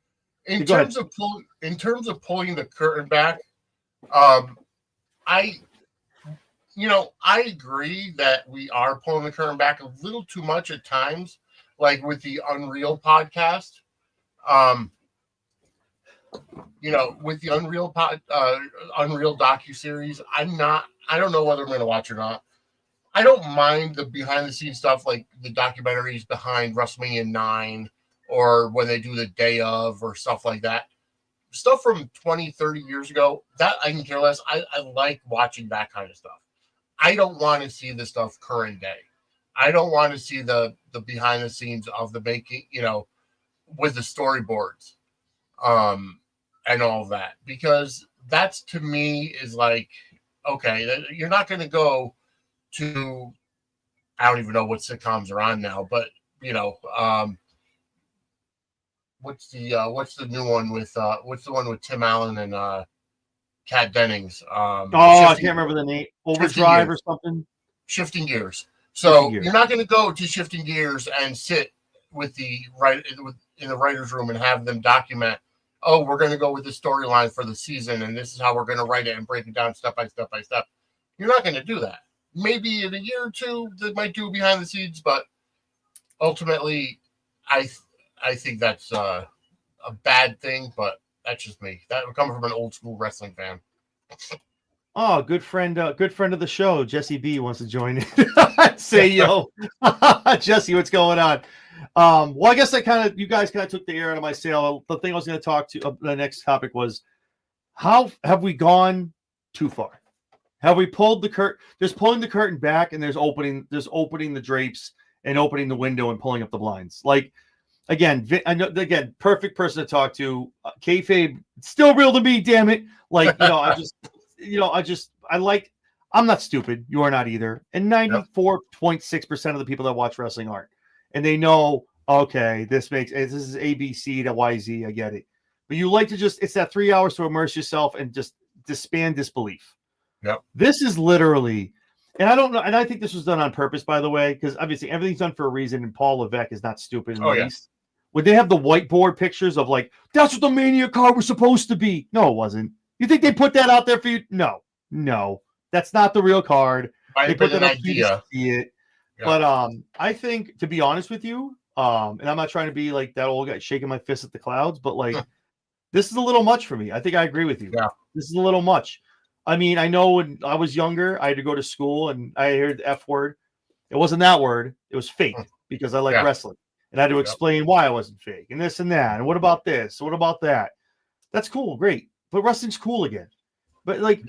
In terms of pulling the curtain back, I agree that we are pulling the curtain back a little too much at times, like with the Unreal podcast. Um, with the Unreal docuseries, I don't know whether I'm going to watch or not. I don't mind the behind the scenes stuff, like the documentaries behind WrestleMania 9 or when they do the day of or stuff like that. Stuff from 20, 30 years ago, that I can care less. I like watching that kind of stuff. I don't want to see the stuff current day. I don't want to see the behind the scenes of the making, with the storyboards, and all that, because that's, to me, is like, okay, you're not going to go to, I don't even know what sitcoms are on now, but what's the new one with what's the one with Tim Allen and Kat Dennings? I can't remember the name. Overdrive or something. Shifting Gears. Shifting So Gears. you're not going to go to Shifting Gears and sit with in the writers' room and have them document, oh, we're going to go with the storyline for the season, and this is how we're going to write it and break it down step by step by step. You're not going to do that. Maybe in a year or two they might do behind the scenes, but ultimately, I think that's a bad thing. But that's just me. That would come from an old school wrestling fan. Oh, good friend of the show, Jesse B wants to join in. Say yo, Jesse, what's going on? Well, I guess you guys kind of took the air out of my sail. The thing I was going to talk to the next topic was, how have we gone too far? Have we pulled the curtain? There's pulling the curtain back, and there's opening the drapes and opening the window and pulling up the blinds. Like, again, I know, again, perfect person to talk to. Kayfabe, still real to me, damn it. Like, I'm not stupid. You are not either. And 94.6% of the people that watch wrestling aren't. And they know, okay, this is ABC to YZ. I get it. But you like to it's that 3 hours to immerse yourself and just disband disbelief. Yep. This is literally, and I don't know, and I think this was done on purpose, by the way, because obviously everything's done for a reason, and Paul Levesque is not stupid in the least. Would they have the whiteboard pictures of, like, that's what the Mania card was supposed to be? No, it wasn't. You think they put that out there for you? No. That's not the real card. They put that up for you to see it. Yeah. But I think, to be honest with you, and I'm not trying to be like that old guy shaking my fist at the clouds, but like, this is a little much for me. I think I agree with you. Yeah. This is a little much. I mean, I know when I was younger, I had to go to school and I heard the F word. It wasn't that word. It was fake, because I like wrestling. And I had to explain why I wasn't fake and this and that. And what about this? What about that? That's cool. Great. But wrestling's cool again. But like,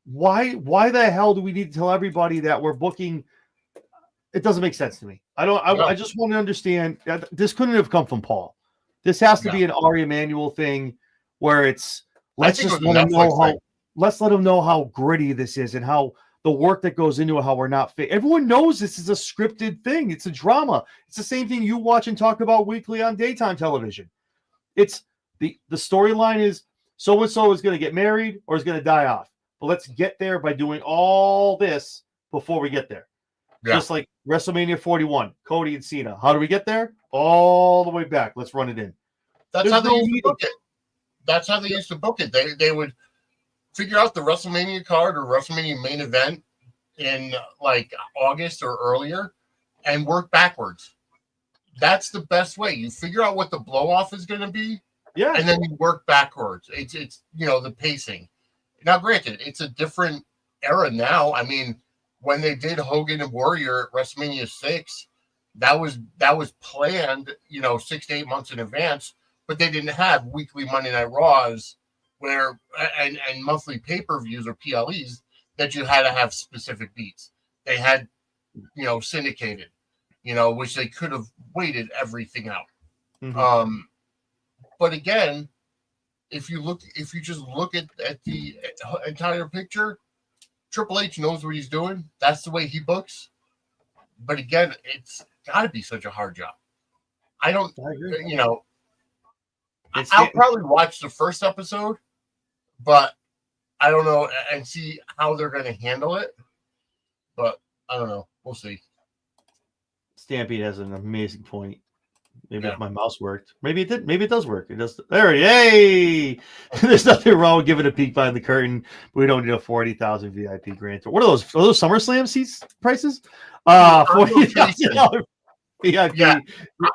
why the hell do we need to tell everybody that we're booking? It doesn't make sense to me. I just want to understand that this couldn't have come from Paul. This has to be an Ari Emanuel thing where it's, let's let them know how gritty this is and how the work that goes into it, how we're not fake. Everyone knows this is a scripted thing. It's a drama. It's the same thing you watch and talk about weekly on daytime television. It's the storyline is so-and-so is going to get married or is going to die off. But let's get there by doing all this before we get there. Yeah. Just like WrestleMania 41, Cody and Cena. How do we get there? All the way back. Let's run it in. That's how they used to book it. That's how they used to book it. They would figure out the WrestleMania card or WrestleMania main event in like August or earlier and work backwards. That's the best way. You figure out what the blow off is going to be, and then you work backwards. It's the pacing. Now, granted, it's a different era now. I mean, when they did Hogan and Warrior at WrestleMania 6, that was planned, 6 to 8 months in advance, but they didn't have weekly Monday Night Raws and monthly pay-per-views or PLEs that you had to have specific beats. They had, syndicated, which they could have waited everything out. Mm-hmm. But again, if you just look at the entire picture, Triple H knows what he's doing. That's the way he books. But again, it's got to be such a hard job. I'll probably watch the first episode, but I don't know, and see how they're going to handle it. But I don't know. We'll see. Stampede has an amazing point. Maybe Yeah. if my mouse worked. Maybe it did. Maybe it does work. It does. There it is. Hey! There's nothing wrong with giving a peek behind the curtain. We don't need a 40,000 VIP grand tour. What are those? Are those SummerSlam seats prices? $40,000 VIP Yeah.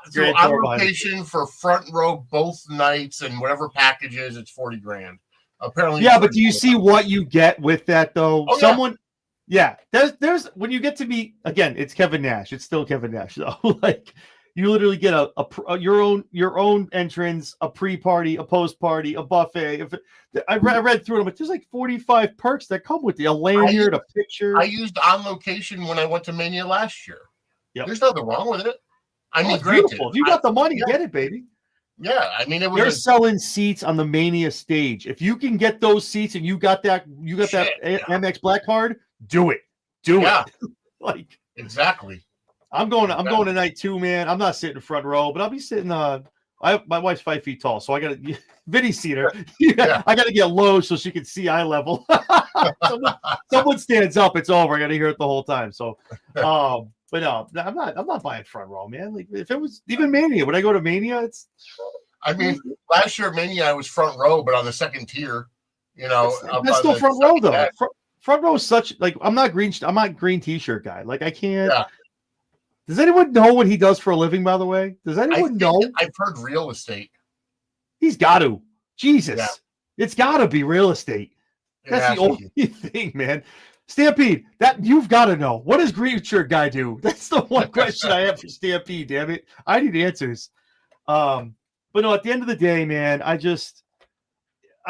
So grand on tour behind the location for front row both nights and whatever package is, it's 40 grand. Apparently, Yeah, but do you see what you get with that though? Oh, yeah. Someone, yeah, there's when you get to meet again, it's Kevin Nash. It's still Kevin Nash though. Like you literally get your own entrance, a pre-party, a post-party, a buffet. I read through them, but there's like 45 perks that come with it. A lanyard, a picture. I used on location when I went to Mania last year. Yep. There's nothing wrong with it. I mean, it's granted, beautiful. If you got the money, get it, baby. Yeah, I mean, They're selling seats on the Mania stage. If you can get those seats and you got that MX Black card, do it. Do it. Like exactly. I'm going tonight too, man. I'm not sitting front row, but I'll be sitting. My wife's 5 feet tall, so I got to Vinny's seat her. I got to get low so she can see eye level. someone stands up, it's over. I got to hear it the whole time. So, but no, I'm not buying front row, man. Like if it was even Mania, would I go to Mania? I mean, last year Mania I was front row, but on the second tier. You know, that's still front row though. Front row is such like I'm not green t-shirt guy. Like I can't. Yeah. Does anyone know what he does for a living, by the way? Does anyone know? I've heard real estate. He's got to. Jesus. Yeah. It's got to be real estate. That's the only thing, man. Stampede, that you've got to know. What does green shirt guy do? That's the one question I have for Stampede, damn it. I need answers. But no, at the end of the day, man, I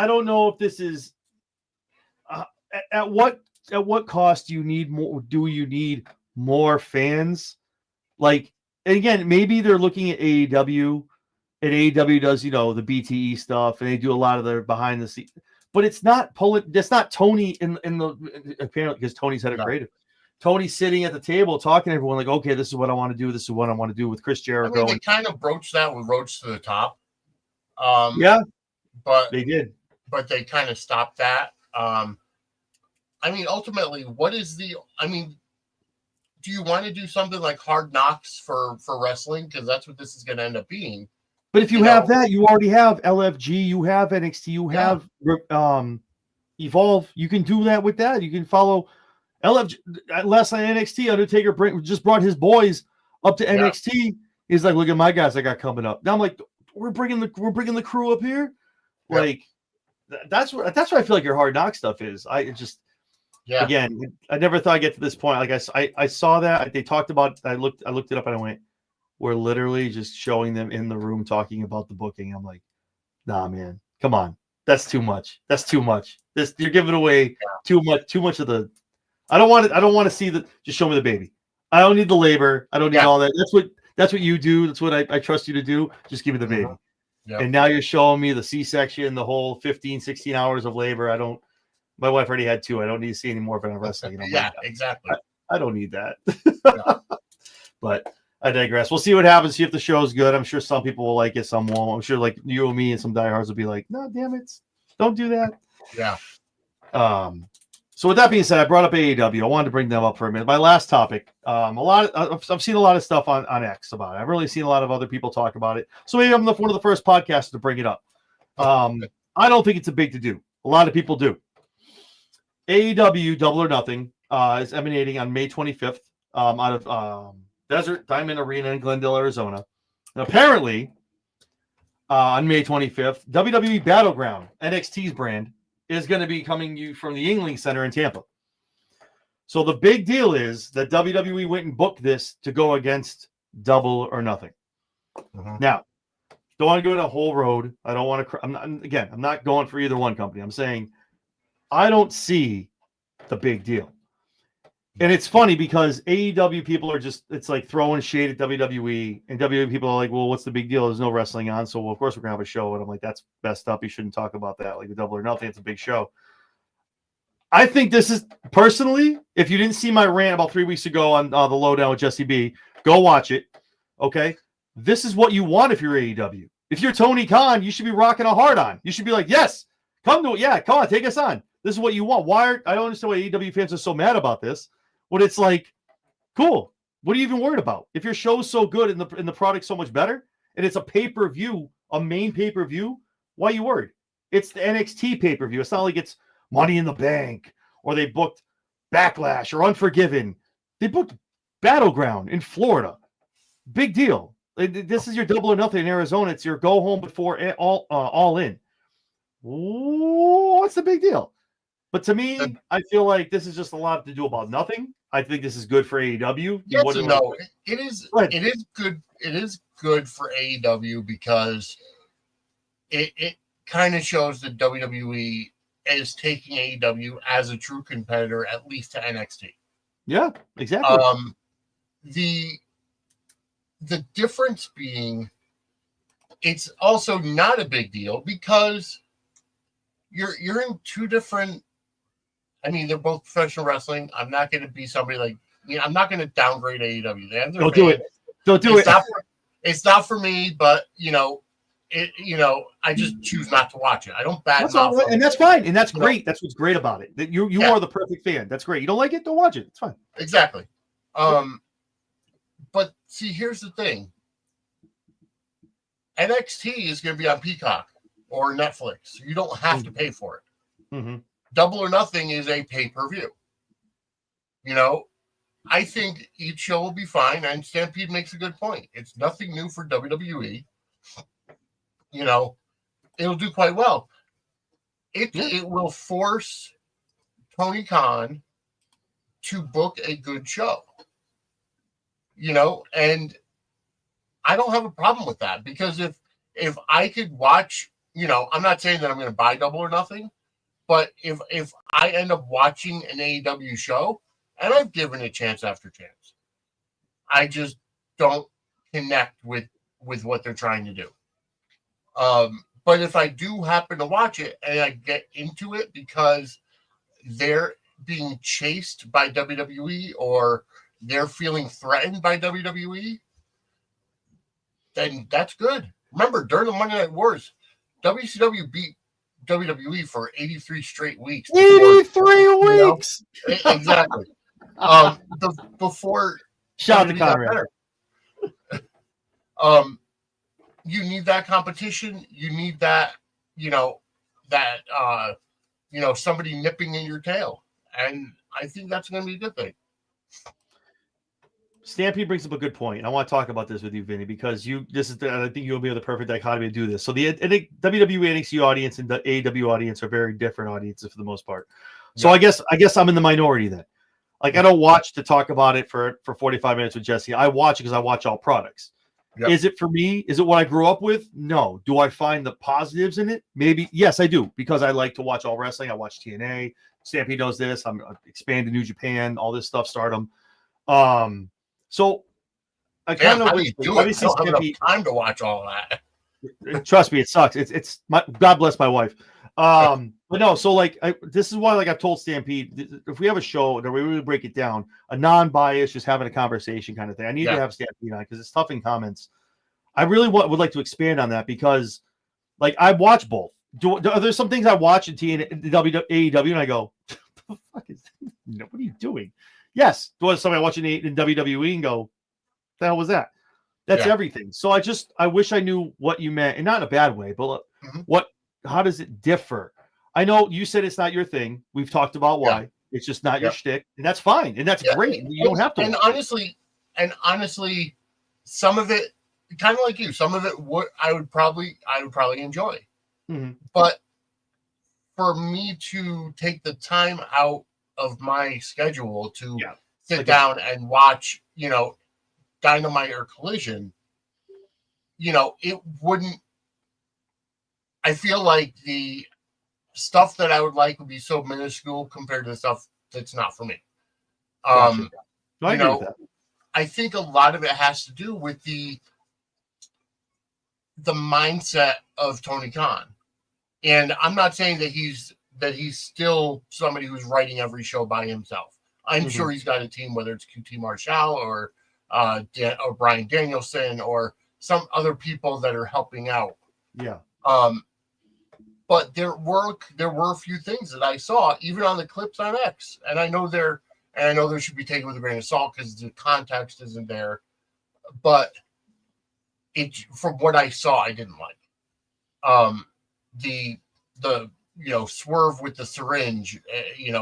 don't know if this is at what cost do you need more? Do you need more fans? Like, and again, maybe they're looking at AEW, and AEW does, the BTE stuff, and they do a lot of their behind the scenes. But it's not that's not Tony in the apparently because Tony's head of creative. Tony's sitting at the table talking to everyone like, okay, this is what I want to do. This is what I want to do with Chris Jericho. I mean, they kind of broached that with Roads to the Top. But they did. But they kind of stopped that. I mean, ultimately, do you want to do something like Hard Knocks for wrestling? Because that's what this is going to end up being. But if you have that, you already have LFG, you have NXT, you have Evolve. You can do that with that. You can follow LFG. Last night NXT, Undertaker just brought his boys up to NXT. He's like, look at my guys I got coming up. Now I'm like, we're bringing the crew up here. Yep. Like that's what I feel like your Hard Knock stuff is. Again, I never thought I'd get to this point. Like I saw that they talked about. I looked it up and I went, we're literally just showing them in the room talking about the booking. I'm like, nah, man, come on, that's too much. That's too much. You're giving away too much of the. I don't want to see the. Just show me the baby. I don't need the labor. I don't need all that. That's what you do. That's what I trust you to do. Just give me the baby. Yeah. And now you're showing me the C-section, the whole 15, 16 hours of labor. My wife already had 2. I don't need to see any more of it on wrestling. Exactly. I don't need that. But I digress. We'll see what happens. See if the show's good. I'm sure some people will like it. Some won't. I'm sure like you and me and some diehards will be like, no, damn it. Don't do that. Yeah. So with that being said, I brought up AEW. I wanted to bring them up for a minute. My last topic, I've seen a lot of stuff on X about it. I've really seen a lot of other people talk about it. So maybe I'm one of the first podcasts to bring it up. I don't think it's a big to do. A lot of people do. AEW Double or Nothing is emanating on May 25th out of Desert Diamond Arena in Glendale, Arizona. And apparently, on May 25th, WWE Battleground, NXT's brand, is going to be coming from the Yuengling Center in Tampa. So the big deal is that WWE went and booked this to go against Double or Nothing. Mm-hmm. Now, don't want to go down a whole road. I don't want to. I'm not going for either one company. I'm saying I don't see the big deal. And it's funny because AEW people are it's like throwing shade at WWE, and WWE people are like, well, what's the big deal? There's no wrestling on. So, of course, we're going to have a show. And I'm like, that's messed up. You shouldn't talk about that. Like the Double or Nothing, it's a big show. I think this is, personally, if you didn't see my rant about 3 weeks ago on the Lowdown with Jesse B, go watch it. Okay? This is what you want if you're AEW. If you're Tony Khan, you should be rocking a hard on. You should be like, yes, come to it. Yeah, come on, take us on. This is what you want. I don't understand why AEW fans are so mad about this. When it's like, cool, what are you even worried about? If your show's so good and the product's so much better, and it's a pay-per-view, a main pay-per-view, why are you worried? It's the NXT pay-per-view. It's not like it's Money in the Bank or they booked Backlash or Unforgiven. They booked Battleground in Florida. Big deal. This is your Double or Nothing in Arizona. It's your go home before all in. What's the big deal? But to me, I feel like this is just a lot to do about nothing. I think this is good for AEW. Yes and no. It is good. It is good for AEW because it kind of shows that WWE is taking AEW as a true competitor, at least to NXT. Yeah, exactly. The difference being, it's also not a big deal because you're in two different. I mean, they're both professional wrestling. I'm not going to be somebody like. I'm not going to downgrade AEW. Don't do it. Don't do it. It's not for me, but I just choose not to watch it. I don't badmouth them. And that's fine. And that's great. That's what's great about it. That you are the perfect fan. That's great. You don't like it, don't watch it. It's fine. Exactly. But see, here's the thing. NXT is going to be on Peacock or Netflix. So you don't have to pay for it. Mm-hmm. Double or Nothing is a pay-per-view. I think each show will be fine. And Stampede makes a good point. It's nothing new for WWE. It'll do quite well. It will force Tony Khan to book a good show. And I don't have a problem with that because if I could watch, I'm not saying that I'm going to buy Double or Nothing, but if I end up watching an AEW show, and I've given it chance after chance, I just don't connect with what they're trying to do. But if I do happen to watch it and I get into it because they're being chased by WWE or they're feeling threatened by WWE, then that's good. Remember, during the Monday Night Wars, WCW beat WWE for 83 straight weeks. 83 weeks! Exactly. Before shout out to Conrad. You need that competition. You need that, somebody nipping in your tail. And I think that's going to be a good thing. Stampede brings up a good point. I want to talk about this with you, Vinny, because I think you'll be the perfect dichotomy to do this. So the WWE NXT audience and the AEW audience are very different audiences for the most part. So I guess I'm in the minority then. Like I don't watch to talk about it for 45 minutes with Jesse. I watch it because I watch all products. Yep. Is it for me? Is it what I grew up with? No. Do I find the positives in it? Maybe. Yes, I do, because I like to watch all wrestling. I watch TNA. Stampede knows this. I'm expanding New Japan, all this stuff, Stardom. So I kind of obviously don't have enough time to watch all that. Trust me, it sucks. It's my God bless my wife. But no, so this is why I've told Stampede, if we have a show that we really break it down, a non-biased, just having a conversation kind of thing. I need to have Stampede on because it's tough in comments. I really would like to expand on that because I watch both. Are there some things I watch in AEW and I go, what the fuck is that? What are you doing? Yes. Do something I watch in WWE and go, what the hell was that? That's everything. So I wish I knew what you meant, and not in a bad way, but how does it differ? I know you said it's not your thing. We've talked about why. Yeah. It's just not your shtick, and that's fine, and that's great. You don't have to. And honestly, some of it, kind of like you, some of it I would probably enjoy. Mm-hmm. But for me to take the time out of my schedule to sit down and watch, Dynamite or Collision, it wouldn't. I feel like the stuff that I would like would be so minuscule compared to the stuff that's not for me. I agree with that. I think a lot of it has to do with the mindset of Tony Khan. And I'm not saying that he's still somebody who's writing every show by himself. I'm sure he's got a team, whether it's QT Marshall or Brian Danielson or some other people that are helping out. Yeah. But there were a few things that I saw, even on the clips on X, and I know they should be taken with a grain of salt because the context isn't there. But from what I saw, I didn't like. The swerve with the syringe,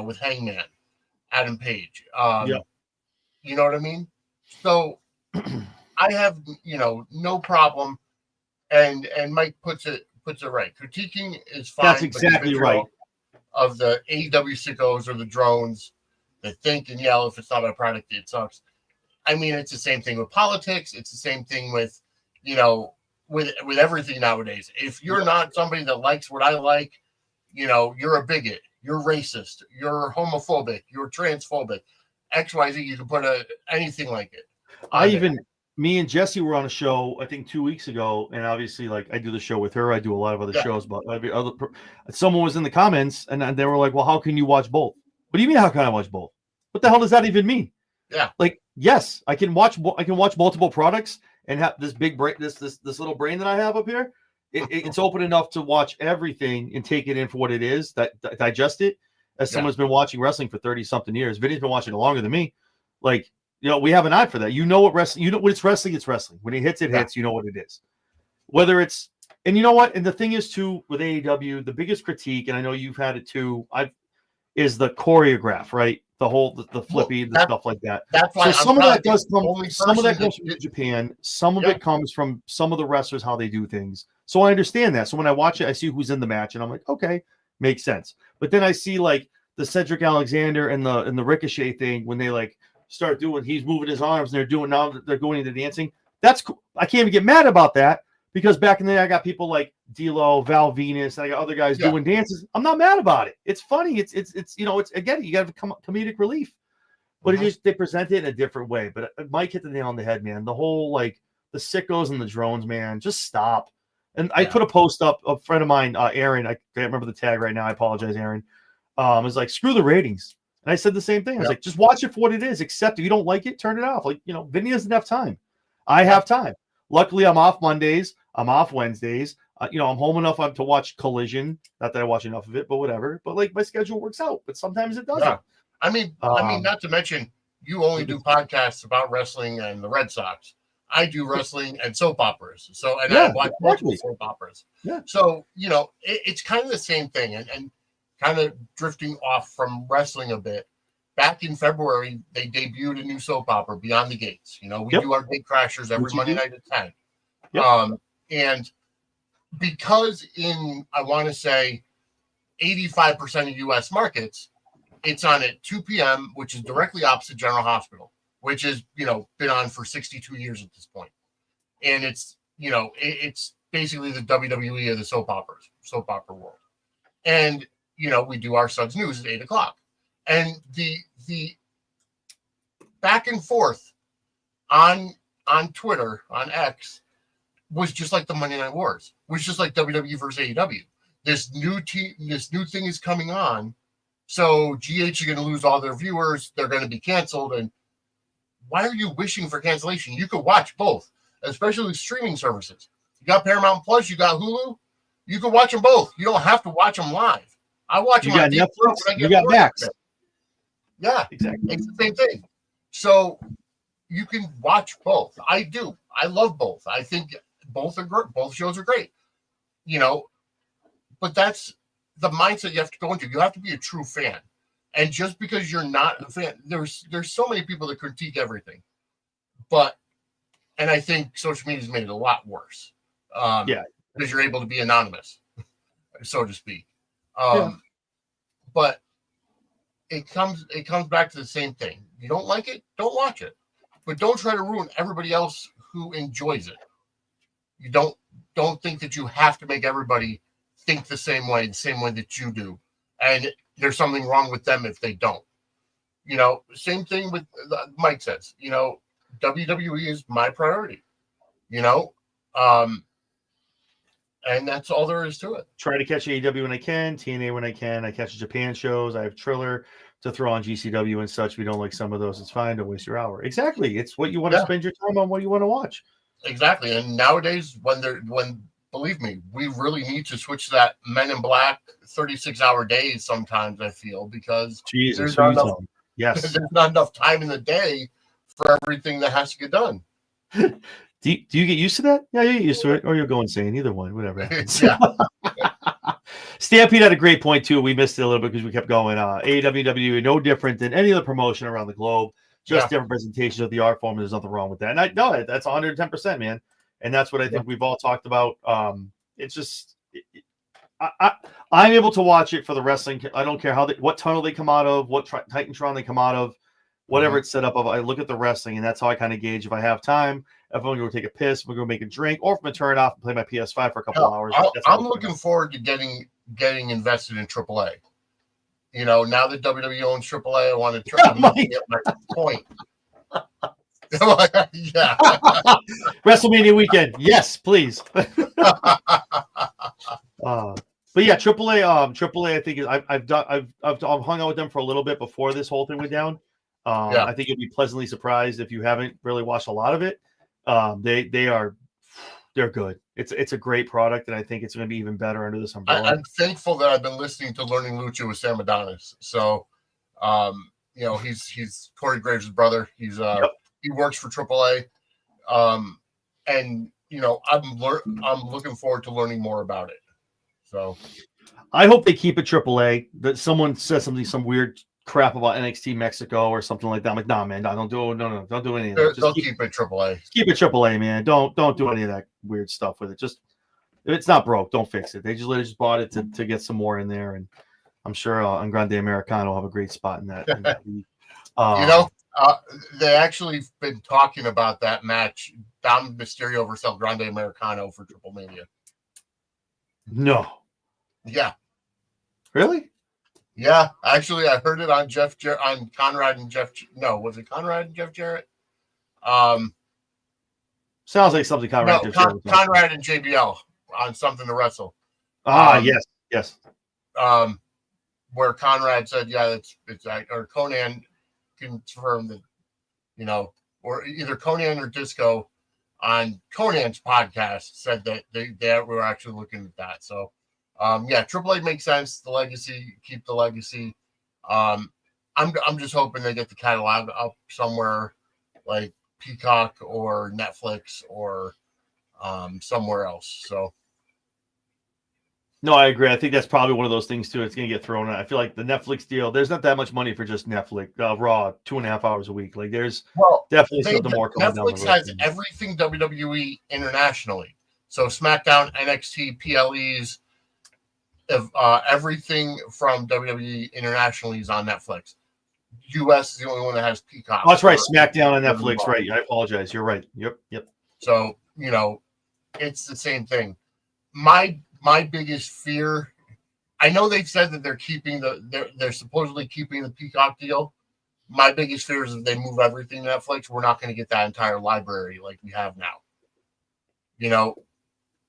with Hangman, Adam Page. You know what I mean? So I have no problem, and Mike puts it right. Critiquing is fine. That's exactly right. Of the AEW sickos or the drones that think and yell if it's not a product, it sucks. I mean, it's the same thing with politics. It's the same thing with with everything nowadays. If you're not somebody that likes what I like, you're a bigot, you're racist, you're homophobic, you're transphobic, XYZ. You can put anything like it. Me and Jesse were on a show, I think 2 weeks ago, and obviously, like, I do the show with her. I do a lot of other shows, but someone was in the comments, and they were like, "Well, how can you watch both?" What do you mean? How can I watch both? What the hell does that even mean? Yeah, like, yes, I can watch multiple products and have this big brain, this little brain that I have up here. It's open enough to watch everything and take it in for what it is, digest it. As someone who's been watching wrestling for 30 something years, Vinny's been watching it longer than me. Like, we have an eye for that. What wrestling, when it's wrestling, it's wrestling. When it hits, it hits. You know what it is. Whether it's, and you know what? And the thing is too, with AEW, the biggest critique, and I know you've had it too, is the choreograph, right? The whole, the flippy, the stuff like that. That's why some of that does come, some of that comes from Japan. Some of it comes from some of the wrestlers, how they do things. So I understand that. So when I watch it, I see who's in the match, and I'm like, okay, makes sense. But then I see like the Cedric Alexander and the Ricochet thing when they like start doing, he's moving his arms and they're going into dancing. That's cool. I can't even get mad about that because back in the day I got people like D'Lo, Val Venus, and I got other guys doing dances. I'm not mad about it. It's funny. It's again, you got to come comedic relief, but they present it in a different way. But Mike hit the nail on the head, man. The whole like the sickos and the drones, man, just stop. And I put a post up. A friend of mine, Aaron, I can't remember the tag right now. I apologize, Aaron. Was like, screw the ratings. And I said the same thing. I was like, just watch it for what it is. Accept it. If you don't like it, turn it off. Like, Vinny doesn't have time. I have time. Luckily, I'm off Mondays. I'm off Wednesdays. I'm home enough to watch Collision. Not that I watch enough of it, but whatever. But like my schedule works out. But sometimes it doesn't. Yeah. I mean, not to mention, you only do podcasts about wrestling and the Red Sox. I do wrestling and soap operas. So, and I watch multiple soap operas. Yeah. So, it's kind of the same thing. And kind of drifting off from wrestling a bit. Back in February, they debuted a new soap opera, Beyond the Gates. We do our Gate Crashers every Monday night at 10. Yep. And because in, I want to say, 85% of U.S. markets, it's on at 2 p.m., which is directly opposite General Hospital, which has, been on for 62 years at this point. And it's, it's basically the WWE of the soap opera world. And, we do our Suds News at 8 o'clock. And the back and forth on Twitter, on X, was just like the Monday Night Wars. Was just like WWE versus AEW. This new thing is coming on. So GH are going to lose all their viewers. They're going to be canceled. And why are you wishing for cancellation? You could watch both, especially with streaming services. You got Paramount Plus, you got Hulu. You can watch them both. You don't have to watch them live. I watch them on Netflix. You got Max. Yeah, exactly. It's the same thing. So you can watch both. I do. I love both. I think both are great. Both shows are great. But that's the mindset you have to go into. You have to be a true fan. And just because you're not a fan, there's so many people that critique everything. And I think social media's made it a lot worse. Because you're able to be anonymous, so to speak. But it comes back to the same thing. You don't like it, don't watch it. But don't try to ruin everybody else who enjoys it. You don't think that you have to make everybody think the same way that you do. And there's something wrong with them if they don't. Same thing with Mike says, WWE is my priority. And that's all there is to it. Try to catch AEW when I can, TNA when I can. I catch Japan shows. I have Triller to throw on GCW and such. If you don't like some of those, it's fine. Don't waste your hour. Exactly. It's what you want to spend your time on, what you want to watch. Exactly. And nowadays, believe me, we really need to switch to that Men in Black 36-hour days sometimes, I feel, because there's not enough time in the day for everything that has to get done. Do you get used to that? Yeah, you get used to it, or you'll go insane. Either one, whatever happens. Yeah. Stampede had a great point too. We missed it a little bit because we kept going. AEW, no different than any other promotion around the globe. Just different presentations of the art form. And there's nothing wrong with that. And I know that's 110%, man. And that's what I think we've all talked about. It's just I'm able to watch it for the wrestling. I don't care what tunnel they come out of, what Titantron they come out of, whatever it's set up of. I look at the wrestling, and that's how I kind of gauge if I have time. If I'm going to go take a piss, we're going to make a drink, or if I'm going to turn it off and play my PS5 for a couple hours. I'm looking forward to getting invested in AAA. You know, now that WWE owns AAA, I want to try to get my point. Yeah. WrestleMania weekend, yes, please. But yeah, AAA. I think I've hung out with them for a little bit before this whole thing went down. I think you'll be pleasantly surprised if you haven't really watched a lot of it. They're good. It's a great product, and I think it's going to be even better under this umbrella. I'm thankful that I've been listening to Learning Lucha with Sam Adonis. So, you know, he's Corey Graves' brother. He's he works for AAA, and you know, I'm looking forward to learning more about it. So, I hope they keep it AAA. That someone says some weird crap about NXT Mexico or something like that. I'm like, nah, man, don't do any of that. They'll keep it AAA. Keep it AAA, man. Don't do any of that weird stuff with it. Just if it's not broke, don't fix it. They just bought it to get some more in there, and I'm sure Grande Americano will have a great spot in that. You know, they actually been talking about that match, Dom Mysterio versus El Grande Americano for Triple Mania. No. Yeah. Really? Yeah, actually, I heard it on on Conrad and Jeff. No, was it Conrad and Jeff Jarrett? Sounds like something Conrad. No, Conrad and JBL on Something to Wrestle. Yes. Where Conrad said, "Yeah, it's or Conan confirmed that, you know, or either Conan or Disco on Conan's podcast said that they were actually looking at that." So. Yeah, AAA makes sense. The legacy, keep the legacy. I'm just hoping they get the catalog up somewhere like Peacock or Netflix or somewhere else. So, no, I agree. I think that's probably one of those things too. It's going to get thrown out. I feel like the Netflix deal. There's not that much money for just Netflix. Raw 2.5 hours a week. Like there's definitely something more coming down the road. Netflix has everything WWE internationally. So SmackDown, NXT, PLEs. Everything from WWE internationally is on Netflix. US is the only one that has Peacock. Oh, that's right. SmackDown on Netflix. Right. I apologize. You're right. Yep. So, you know, it's the same thing. My biggest fear, I know they've said that they're supposedly keeping the Peacock deal. My biggest fear is if they move everything to Netflix, we're not going to get that entire library like we have now. You know,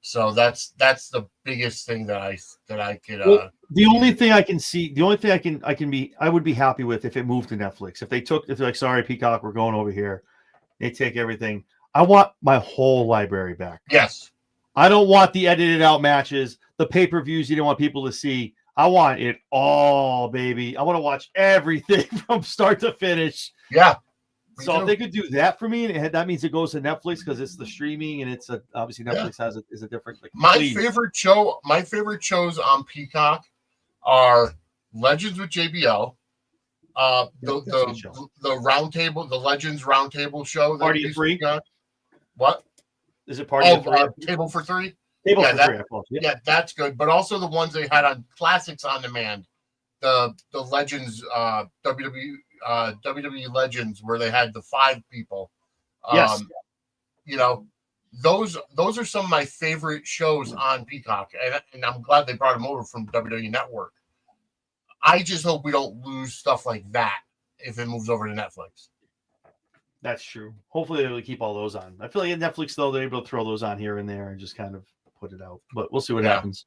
so that's the biggest thing that I could. The only thing I can see, I would be happy with if it moved to Netflix. If they're like, sorry, Peacock, we're going over here. They take everything. I want my whole library back. Yes. I don't want the edited out matches, the pay-per-views you don't want people to see. I want it all, baby. I want to watch everything from start to finish. Yeah. So if they could do that for me, and that means it goes to Netflix because it's the streaming, and it's obviously Netflix is a different. Like, my favorite shows on Peacock are Legends with JBL, the roundtable, the Legends Roundtable show. Party of Three. What is it? Party of Three? Table for Three. Table for Three. Yeah, that's good. But also the ones they had on Classics on Demand, the Legends WWE Legends, where they had the 5 people. Yes. You know, those are some of my favorite shows on Peacock, and I'm glad they brought them over from WWE Network. I just hope we don't lose stuff like that if it moves over to Netflix. That's true. Hopefully they'll keep all those on. I feel like at Netflix, though, they're able to throw those on here and there and just kind of put it out. But we'll see what happens.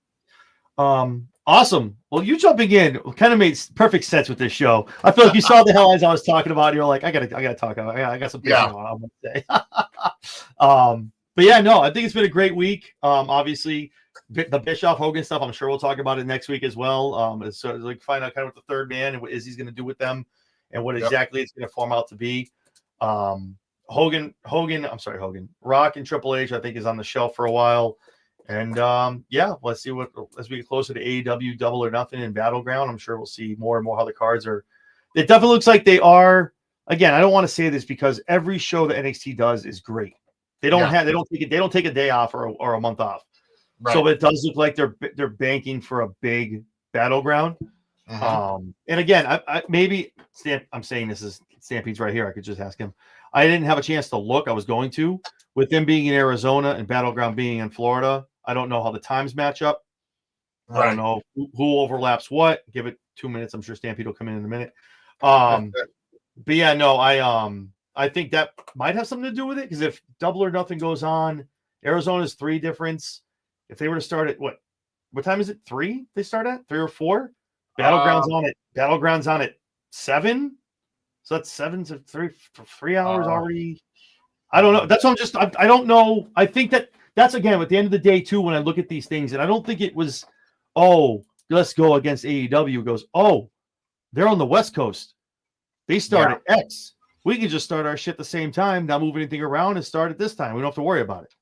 Awesome. Well, you jumping in kind of made perfect sense with this show. I feel like you saw the headlines I was talking about. And you're like, I gotta talk about. I got some things I want to say. But yeah, no, I think it's been a great week. Obviously, the Bischoff Hogan stuff. I'm sure we'll talk about it next week as well. So like find out kind of what the third man and what he's going to do with them, and what exactly it's going to form out to be. Rock and Triple H, I think, is on the shelf for a while. And let's see what as we get closer to AEW Double or Nothing in Battleground. I'm sure we'll see more and more how the cards are. It definitely looks like they are. Again, I don't want to say this because every show that NXT does is great. They don't take a day off or a month off. Right. So it does look like they're banking for a big Battleground. Mm-hmm. And again, I maybe I'm saying this is Stampede's right here. I could just ask him. I didn't have a chance to look. I was going to. With them being in Arizona and Battleground being in Florida, I don't know how the times match up. Right. I don't know who overlaps what. Give it 2 minutes. I'm sure Stampede will come in a minute. But yeah, no, I think that might have something to do with it because if Double or Nothing goes on, Arizona's 3 difference. If they were to start at what time is it? 3? They start at 3 or 4. Battlegrounds on at 7. So that's 7 to 3 hours already. I don't know. That's what I don't know. I think that's again at the end of the day too. When I look at these things, and I don't think it was, let's go against AEW. It goes, they're on the West Coast. They start at X. We can just start our shit the same time, not move anything around, and start at this time. We don't have to worry about it,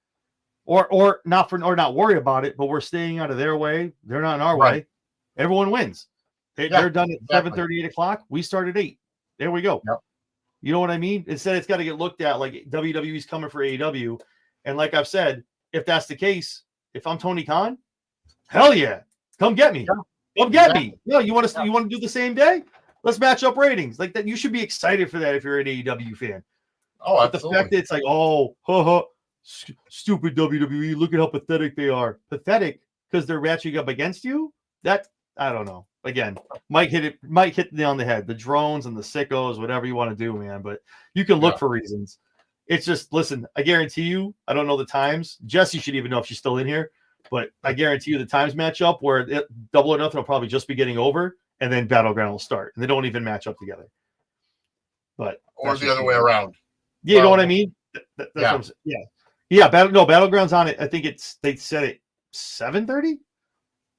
or not worry about it. But we're staying out of their way. They're not in our way. Everyone wins. They're done at 7:30, 8 o'clock. We start at 8. There we go. Yep. You know what I mean? Instead, it's got to get looked at like WWE's coming for AEW. And like I've said, if that's the case, if I'm Tony Khan, hell yeah, come get me. Come get me. You want to do the same day? Let's match up ratings like that. You should be excited for that if you're an AEW fan. Oh, but the fact that it's like, stupid WWE. Look at how pathetic they are. Pathetic because they're matching up against you. That I don't know. Again, Mike hit it on the head. The drones and the sickos, whatever you want to do, man. But you can look for reasons. It's just, listen, I guarantee you, I don't know the times. Jessie should even know if she's still in here. But I guarantee you the times match up where Double or Nothing will probably just be getting over, and then Battleground will start. And they don't even match up together. But or the other way around. Yeah, you know what I mean? That's what I'm saying. Yeah. Battleground's on it. I think they said it 7:30.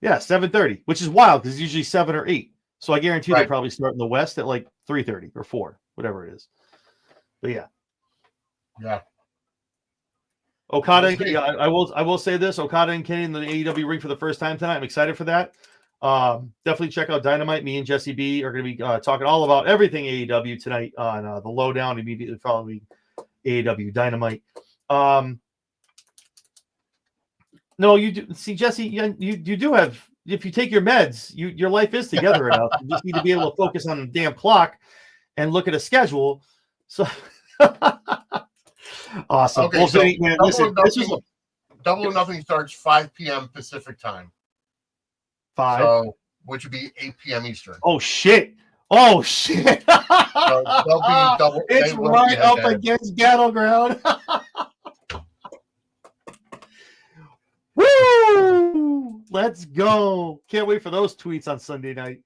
Yeah, 7:30, which is wild because it's usually 7 or 8. So I guarantee they probably start in the West at like 3:30 or 4, whatever it is. But yeah. Okada, I will say this: Okada and Kenny in the AEW ring for the first time tonight. I'm excited for that. Definitely check out Dynamite. Me and Jesse B are going to be talking all about everything AEW tonight on the Lowdown immediately following AEW Dynamite. No, you do. See, Jesse, you do have. If you take your meds, your life is together enough. You just need to be able to focus on the damn clock and look at a schedule. So awesome. Okay, so man, Double or Nothing starts 5 p.m. Pacific time. 5. So, which would be 8 p.m. Eastern. Oh shit! So it's right up against Battleground. Woo! Let's go. Can't wait for those tweets on Sunday night.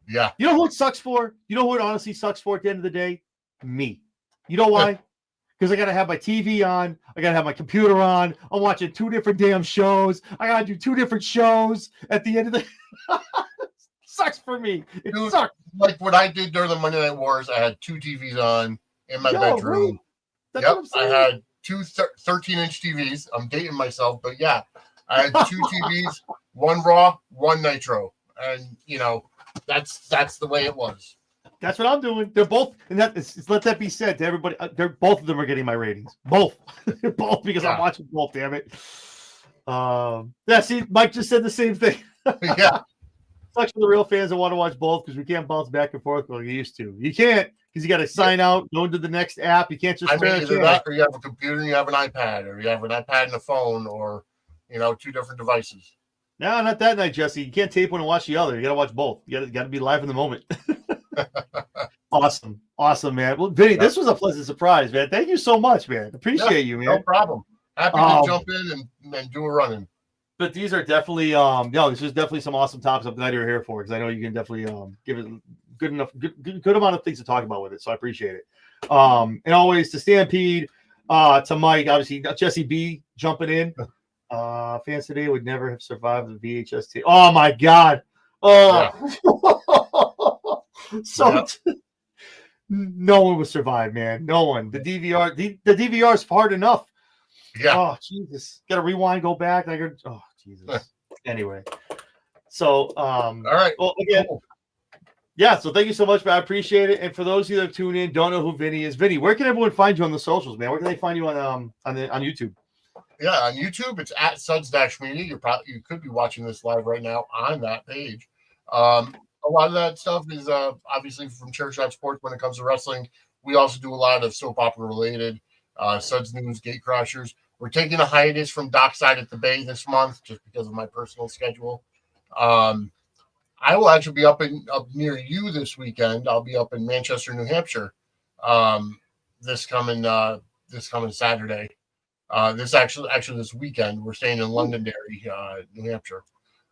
Yeah. You know who it sucks for? You know who it honestly sucks for at the end of the day? Me. You know why? Because I got to have my TV on. I got to have my computer on. I'm watching 2 different damn shows. I got to do 2 different shows at the end of the sucks for me. It sucks. Like what I did during the Monday Night Wars, I had 2 TVs on in my bedroom. That's what I'm saying. I had 2 13-inch TVs. I'm dating myself, but yeah. I had 2 TVs, 1 Raw, 1 Nitro, and that's the way it was. That's what I'm doing. They're both, and let that be said to everybody. Both of them are getting my ratings. Both, both because I'm watching both. Damn it. See, Mike just said the same thing. Yeah. Sucks for the real fans that want to watch both because we can't bounce back and forth like we used to. You can't because you got to sign out, go into the next app. You can't just. Either that, or you have a computer, and you have an iPad, or you have an iPad and a phone, or 2 different devices. No, not that night, Jesse. You can't tape one and watch the other. You got to watch both. You got to be live in the moment. Awesome, man. Well, Vinny, this was a pleasant surprise, man. Thank you so much, man. Appreciate you, man. No problem. Happy to jump in and do a run-in. But these are definitely, this is definitely some awesome topics I'm glad you're here for because I know you can definitely give it good amount of things to talk about with it. So I appreciate it. And always to Stampede, to Mike, obviously Jesse B jumping in. Fans today would never have survived the VHS tape. Oh my God. Oh, no one would survive, man. No one. The DVR is hard enough. Yeah. Oh, Jesus. Got to rewind, go back. Oh, Jesus. Anyway. So, All right. well, again, Cool. yeah, so thank you so much, man. I appreciate it. And for those of you that tune in, don't know who Vinny is. Vinny, where can everyone find you on the socials, man? Where can they find you on YouTube? Yeah, on YouTube, it's at Suds-Media. You could be watching this live right now on that page. A lot of that stuff is obviously from ChairShot Sports when it comes to wrestling. We also do a lot of soap opera related, Suds News, Gate Crashers. We're taking a hiatus from Dockside at the Bay this month just because of my personal schedule. I will actually be up near you this weekend. I'll be up in Manchester, New Hampshire, this coming Saturday. This weekend we're staying in Londonderry, New Hampshire.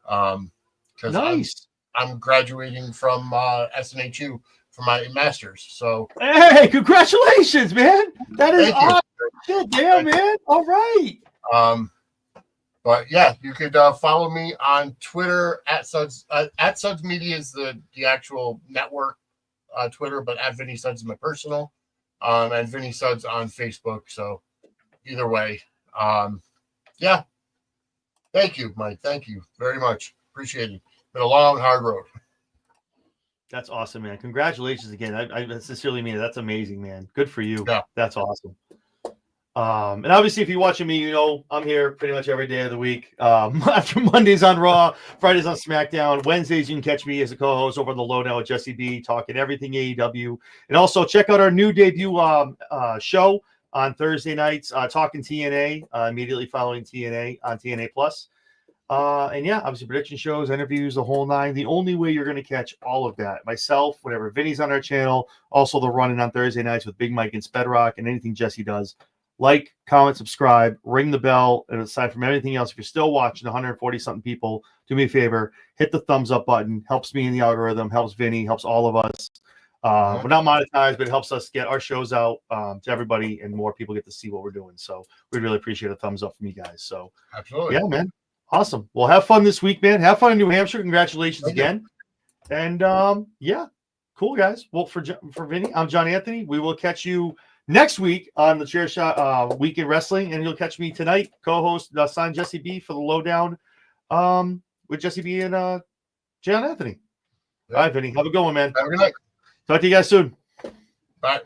Because Nice. I'm graduating from SNHU for my master's. So Hey, congratulations, man! That is Thank you. awesome. Shit, damn, man. All right. But yeah, you could follow me on Twitter at Suds. At Suds Media is the actual network Twitter, but at Vinny Suds is my personal, and Vinny Suds on Facebook. So either way, yeah. Thank you, Mike. Thank you very much. Appreciate it. Been a long, hard road. That's awesome, man. Congratulations again. I sincerely mean it. That's amazing, man. Good for you. Yeah. That's awesome. And obviously, if you're watching me, you know I'm here pretty much every day of the week. After Mondays on Raw, Fridays on SmackDown, Wednesdays you can catch me as a co-host over on the Lowdown with Jesse B, talking everything AEW. And also check out our new debut show on Thursday nights, talking TNA, immediately following TNA on TNA Plus. And yeah, obviously prediction shows, interviews, the whole nine. The only way you're going to catch all of that, myself, whenever Vinny's on our channel, also the running on Thursday nights with Big Mike and Spedrock, and anything Jesse does. Like, comment, subscribe, ring the bell. And aside from everything else, if you're still watching 140-something people, do me a favor, hit the thumbs up button. Helps me in the algorithm, helps Vinny, helps all of us. We're not monetized, but it helps us get our shows out to everybody, and more people get to see what we're doing. So we really appreciate a thumbs up from you guys. So Absolutely. yeah, man. Awesome. Well, have fun this week, man. Have fun in New Hampshire. Congratulations again. And yeah, cool, guys. Well, for Vinny, I'm John Anthony. We will catch you next week on the ChairShot Weekend Wrestling, and you'll catch me tonight, co-host Son Jesse B for the Lowdown with Jesse B and John Anthony. All right, Vinny. Have a good one, man. Have a good night. Talk to you guys soon. Bye.